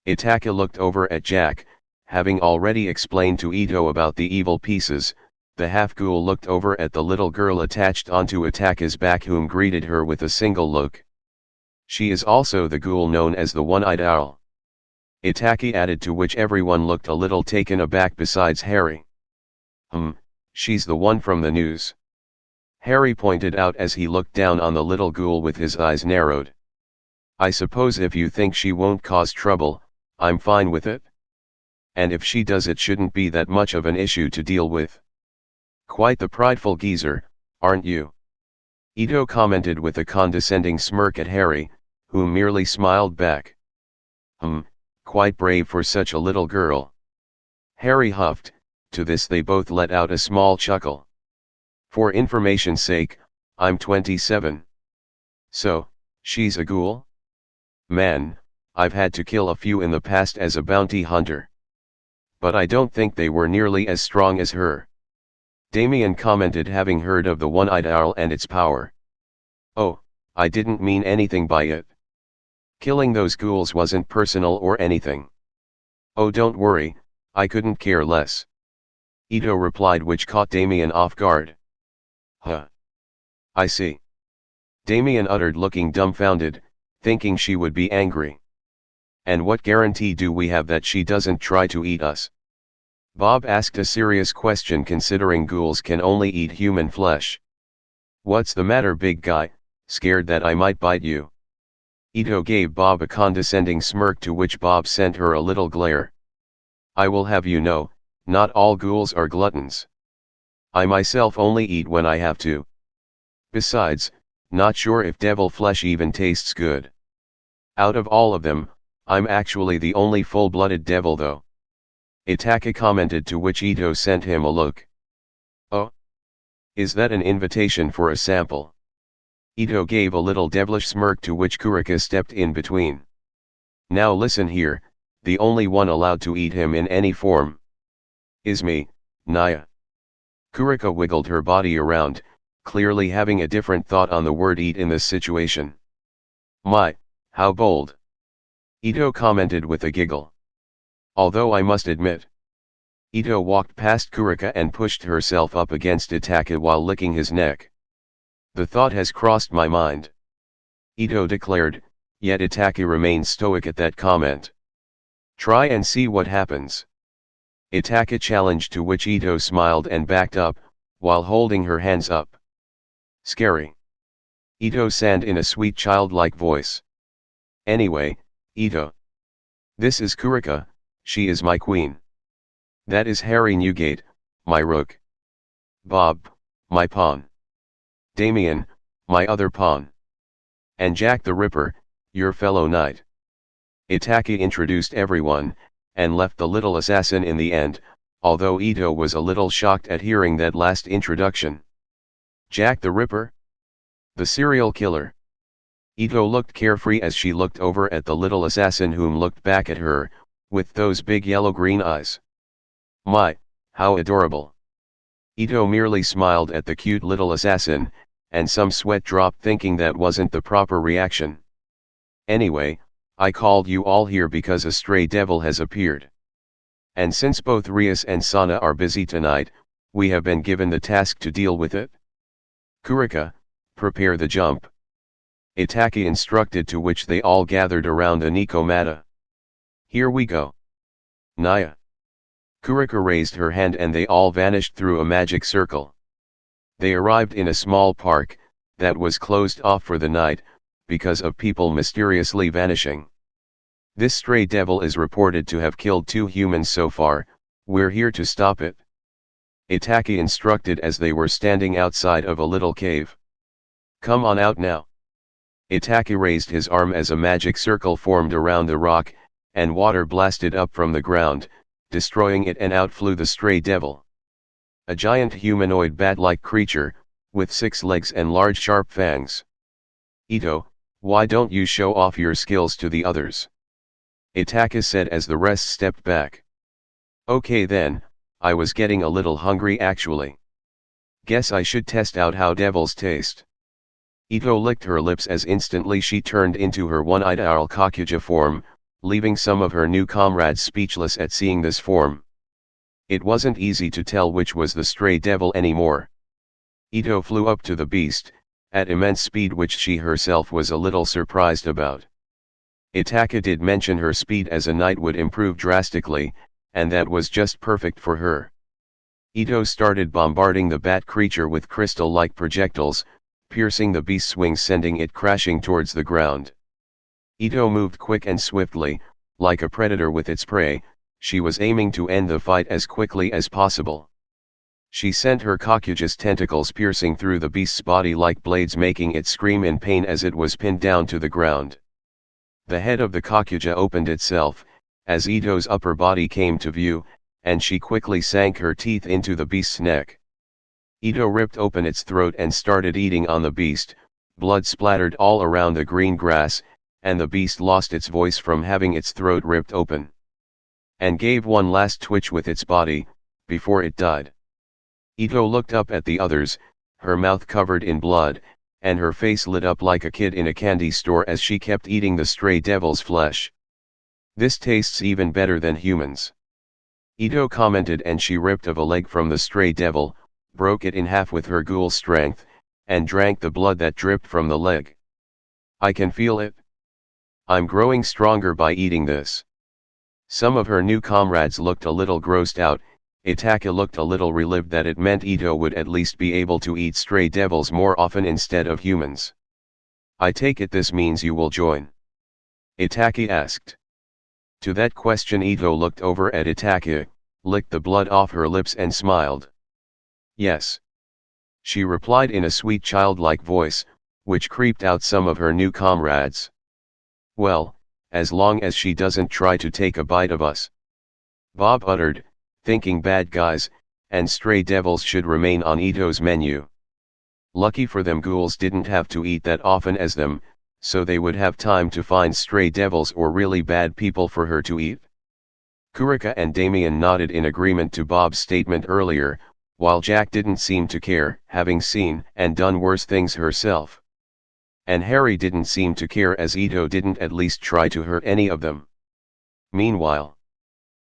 Itaka looked over at Jack, having already explained to Eto about the evil pieces. The half-ghoul looked over at the little girl attached onto Itaka's back, whom greeted her with a single look. She is also the ghoul known as the One-Eyed Owl. Itaka added, to which everyone looked a little taken aback besides Harry. She's the one from the news. Harry pointed out as he looked down on the little ghoul with his eyes narrowed. I suppose if you think she won't cause trouble, I'm fine with it. And if she does, it shouldn't be that much of an issue to deal with. Quite the prideful geezer, aren't you? Eto commented with a condescending smirk at Harry, who merely smiled back. Quite brave for such a little girl. Harry huffed. To this they both let out a small chuckle. For information's sake, I'm 27. So, she's a ghoul? Man, I've had to kill a few in the past as a bounty hunter. But I don't think they were nearly as strong as her. Damien commented, having heard of the One-Eyed Owl and its power. Oh, I didn't mean anything by it. Killing those ghouls wasn't personal or anything. Oh, don't worry, I couldn't care less. Eto replied, which caught Damien off guard. Huh. I see. Damien uttered, looking dumbfounded, thinking she would be angry. And what guarantee do we have that she doesn't try to eat us? Bob asked a serious question, considering ghouls can only eat human flesh. What's the matter, big guy, scared that I might bite you? Eto gave Bob a condescending smirk, to which Bob sent her a little glare. I will have you know, not all ghouls are gluttons. I myself only eat when I have to. Besides, not sure if devil flesh even tastes good. Out of all of them, I'm actually the only full-blooded devil though. Itaka commented, to which Eto sent him a look. Oh? Is that an invitation for a sample? Eto gave a little devilish smirk, to which Kurika stepped in between. Now listen here, the only one allowed to eat him in any form is me, Naya. Kurika wiggled her body around, clearly having a different thought on the word eat in this situation. My, how bold. Eto commented with a giggle. Although I must admit. Eto walked past Kurika and pushed herself up against Itaka while licking his neck. The thought has crossed my mind. Eto declared, yet Itaka remained stoic at that comment. Try and see what happens. Itaka challenged, to which Eto smiled and backed up, while holding her hands up. Scary. Eto said in a sweet childlike voice. Anyway, Eto. This is Kurika, she is my queen. That is Harry Newgate, my rook. Bob, my pawn. Damien, my other pawn. And Jack the Ripper, your fellow knight. Itaka introduced everyone, and left the little assassin in the end, although Eto was a little shocked at hearing that last introduction. Jack the Ripper? The serial killer. Eto looked carefree as she looked over at the little assassin, whom looked back at her, with those big yellow-green eyes. My, how adorable. Ito merely smiled at the cute little assassin, and some sweat dropped thinking that wasn't the proper reaction. Anyway, I called you all here because a stray devil has appeared. And since both Rias and Sana are busy tonight, we have been given the task to deal with it. Kurika, prepare the jump. Itaki instructed, to which they all gathered around the Nikomata. Here we go. Naya. Kurika raised her hand and they all vanished through a magic circle. They arrived in a small park, that was closed off for the night, because of people mysteriously vanishing. This stray devil is reported to have killed 2 humans so far, we're here to stop it. Itaki instructed as they were standing outside of a little cave. Come on out now. Itaki raised his arm as a magic circle formed around the rock, and water blasted up from the ground, destroying it, and out flew the stray devil. A giant humanoid bat-like creature, with 6 legs and large sharp fangs. Ito, why don't you show off your skills to the others? Itaka said as the rest stepped back. Okay then, I was getting a little hungry actually. Guess I should test out how devils taste. Ito licked her lips as instantly she turned into her one-eyed owl Kakuja form, leaving some of her new comrades speechless at seeing this form. It wasn't easy to tell which was the stray devil anymore. Ito flew up to the beast, at immense speed, which she herself was a little surprised about. Itaka did mention her speed as a knight would improve drastically, and that was just perfect for her. Ito started bombarding the bat creature with crystal-like projectiles, piercing the beast's wings, sending it crashing towards the ground. Ito moved quick and swiftly, like a predator with its prey. She was aiming to end the fight as quickly as possible. She sent her Kakuja's tentacles piercing through the beast's body like blades, making it scream in pain as it was pinned down to the ground. The head of the Kakuja opened itself, as Ito's upper body came to view, and she quickly sank her teeth into the beast's neck. Ito ripped open its throat and started eating on the beast. Blood splattered all around the green grass, and the beast lost its voice from having its throat ripped open, and gave one last twitch with its body, before it died. Ito looked up at the others, her mouth covered in blood, and her face lit up like a kid in a candy store as she kept eating the stray devil's flesh. This tastes even better than humans. Ito commented, and she ripped off a leg from the stray devil, broke it in half with her ghoul strength, and drank the blood that dripped from the leg. I can feel it. I'm growing stronger by eating this. Some of her new comrades looked a little grossed out. Itaka looked a little relieved that it meant Ito would at least be able to eat stray devils more often instead of humans. I take it this means you will join? Itaki asked. To that question Ito looked over at Itaka, licked the blood off her lips and smiled. Yes. She replied in a sweet childlike voice, which creeped out some of her new comrades. Well, as long as she doesn't try to take a bite of us. Bob uttered, thinking bad guys and stray devils should remain on Ito's menu. Lucky for them, ghouls didn't have to eat that often as them, so they would have time to find stray devils or really bad people for her to eat. Kurika and Damien nodded in agreement to Bob's statement earlier, while Jack didn't seem to care, having seen and done worse things herself. And Harry didn't seem to care, as Ito didn't at least try to hurt any of them. Meanwhile,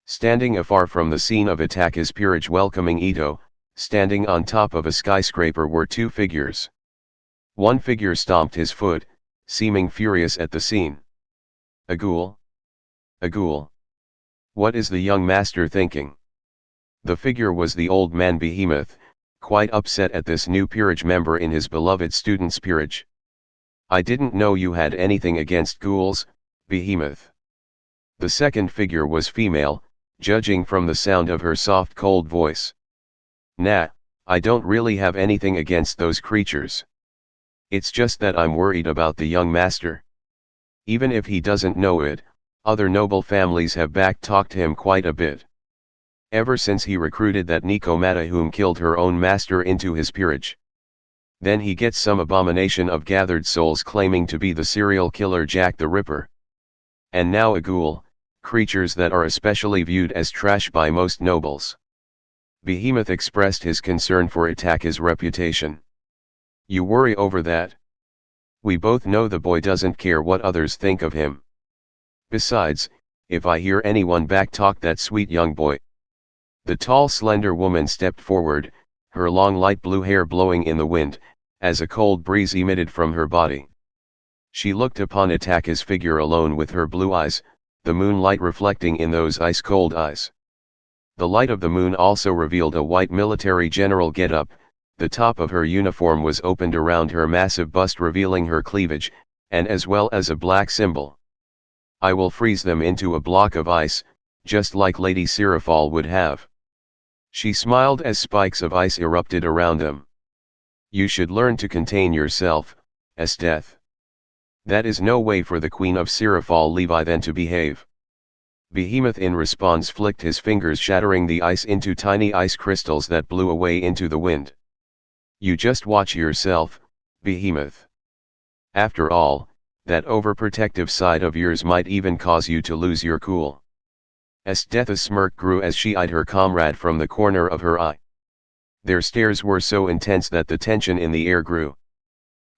standing afar from the scene of Itaka's peerage welcoming Ito, standing on top of a skyscraper, were 2 figures. One figure stomped his foot, seeming furious at the scene. A ghoul? A ghoul? What is the young master thinking? The figure was the old man Behemoth, quite upset at this new peerage member in his beloved student's peerage. I didn't know you had anything against ghouls, Behemoth. The second figure was female, judging from the sound of her soft cold voice. Nah, I don't really have anything against those creatures. It's just that I'm worried about the young master. Even if he doesn't know it, other noble families have back-talked him quite a bit. Ever since he recruited that Nikomata whom killed her own master into his peerage. Then he gets some abomination of gathered souls claiming to be the serial killer Jack the Ripper. And now a ghoul, creatures that are especially viewed as trash by most nobles. Behemoth expressed his concern for Itaka's reputation. You worry over that? We both know the boy doesn't care what others think of him. Besides, if I hear anyone backtalk that sweet young boy. The tall slender woman stepped forward, her long light blue hair blowing in the wind, as a cold breeze emitted from her body. She looked upon Itaka's figure alone with her blue eyes, the moonlight reflecting in those ice-cold eyes. The light of the moon also revealed a white military general get-up, the top of her uniform was opened around her massive bust revealing her cleavage, and as well as a black symbol. I will freeze them into a block of ice, just like Lady Sirafal would have. She smiled as spikes of ice erupted around them. You should learn to contain yourself, Esteth. That is no way for the Queen of Sirafal Levi then to behave. Behemoth in response flicked his fingers shattering the ice into tiny ice crystals that blew away into the wind. You just watch yourself, Behemoth. After all, that overprotective side of yours might even cause you to lose your cool. Esteth's smirk grew as she eyed her comrade from the corner of her eye. Their stares were so intense that the tension in the air grew.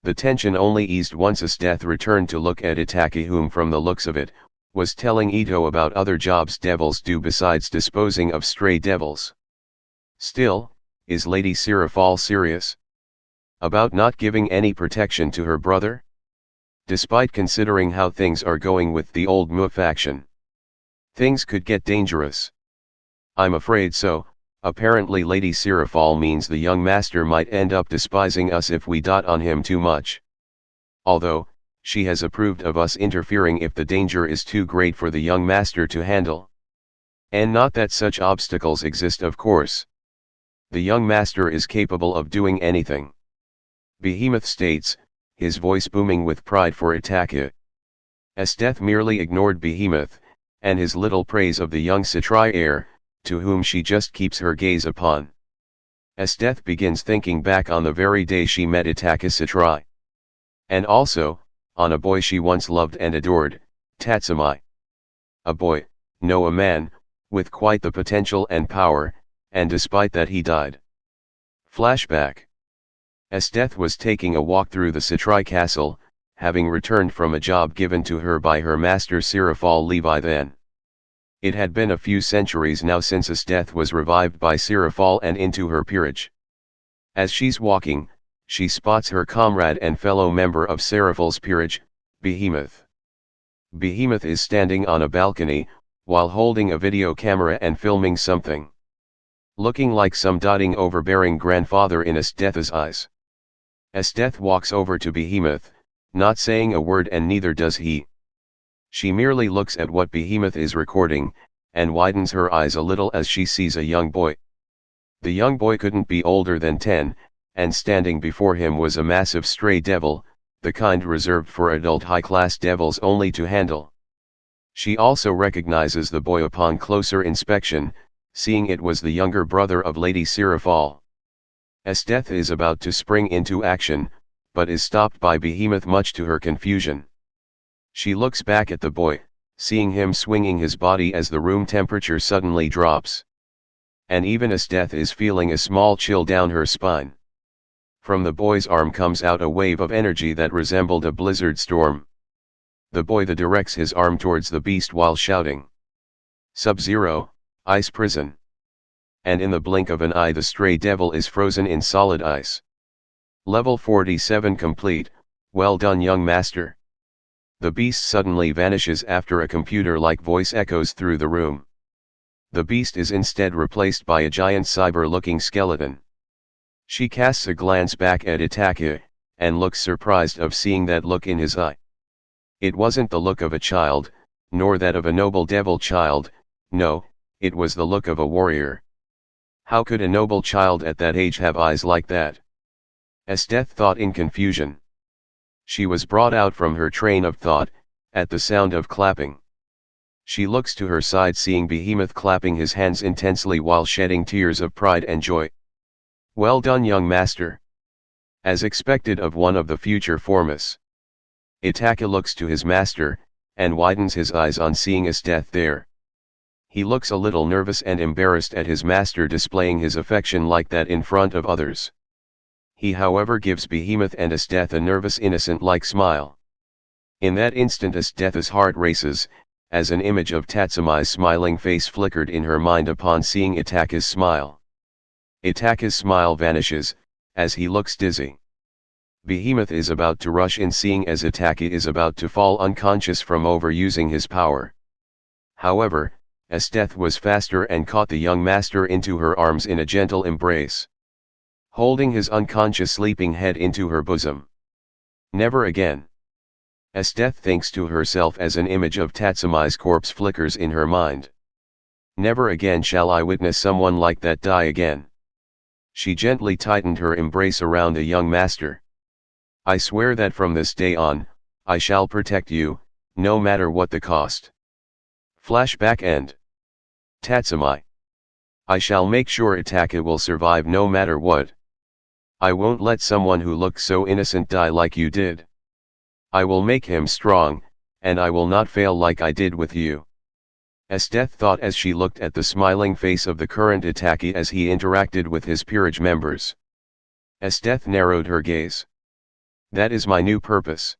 The tension only eased once Esteth returned to look at Itachi, whom from the looks of it, was telling Eto about other jobs devils do besides disposing of stray devils. Still, is Lady Sirafal serious about not giving any protection to her brother? Despite considering how things are going with the old Mu faction, things could get dangerous. I'm afraid so. Apparently Lady Sirafal means the young master might end up despising us if we dot on him too much. Although, she has approved of us interfering if the danger is too great for the young master to handle. And not that such obstacles exist, of course. The young master is capable of doing anything. Behemoth states, his voice booming with pride for Itaka. Esteth merely ignored Behemoth, and his little praise of the young Citrai heir, to whom she just keeps her gaze upon. Esteth begins thinking back on the very day she met Itaka Citrai. And also, on a boy she once loved and adored, Tatsumai. A boy, no a man, with quite the potential and power, and despite that he died. Flashback. Esteth was taking a walk through the Citrai castle, having returned from a job given to her by her master Sirafal Levi then. It had been a few centuries now since Esteth was revived by Sirafal and into her peerage. As she's walking, she spots her comrade and fellow member of Sirafal's peerage, Behemoth. Behemoth is standing on a balcony, while holding a video camera and filming something. Looking like some doting overbearing grandfather in Esteth's eyes. Esteth walks over to Behemoth, not saying a word and neither does he. She merely looks at what Behemoth is recording, and widens her eyes a little as she sees a young boy. The young boy couldn't be older than 10, and standing before him was a massive stray devil, the kind reserved for adult high-class devils only to handle. She also recognizes the boy upon closer inspection, seeing it was the younger brother of Lady Sirafal. Esteth is about to spring into action, but is stopped by Behemoth much to her confusion. She looks back at the boy, seeing him swinging his body as the room temperature suddenly drops. And even Esteth is feeling a small chill down her spine. From the boy's arm comes out a wave of energy that resembled a blizzard storm. The boy directs his arm towards the beast while shouting, "Sub-Zero, ice prison." And in the blink of an eye the stray devil is frozen in solid ice. Level 47 complete, well done young master. The beast suddenly vanishes after a computer-like voice echoes through the room. The beast is instead replaced by a giant cyber-looking skeleton. She casts a glance back at Itaka, and looks surprised of seeing that look in his eye. It wasn't the look of a child, nor that of a noble devil child, no, it was the look of a warrior. How could a noble child at that age have eyes like that? Esteth thought in confusion. She was brought out from her train of thought, at the sound of clapping. She looks to her side seeing Behemoth clapping his hands intensely while shedding tears of pride and joy. Well done young master. As expected of one of the future Formus. Itaka looks to his master, and widens his eyes on seeing Esteth there. He looks a little nervous and embarrassed at his master displaying his affection like that in front of others. He however gives Behemoth and Esdeath a nervous innocent-like smile. In that instant Esdeath's heart races, as an image of Tatsumi's smiling face flickered in her mind upon seeing Itaka's smile. Itaka's smile vanishes, as he looks dizzy. Behemoth is about to rush in seeing as Itaka is about to fall unconscious from overusing his power. However, Esdeath was faster and caught the young master into her arms in a gentle embrace, holding his unconscious sleeping head into her bosom. Never again. Esdeath thinks to herself as an image of Tatsumi's corpse flickers in her mind. Never again shall I witness someone like that die again. She gently tightened her embrace around the young master. I swear that from this day on, I shall protect you, no matter what the cost. Flashback end. Tatsumi. I shall make sure Itaka will survive no matter what. I won't let someone who looked so innocent die like you did. I will make him strong, and I will not fail like I did with you. Esdeath thought as she looked at the smiling face of the current Itaka as he interacted with his peerage members. Esdeath narrowed her gaze. That is my new purpose.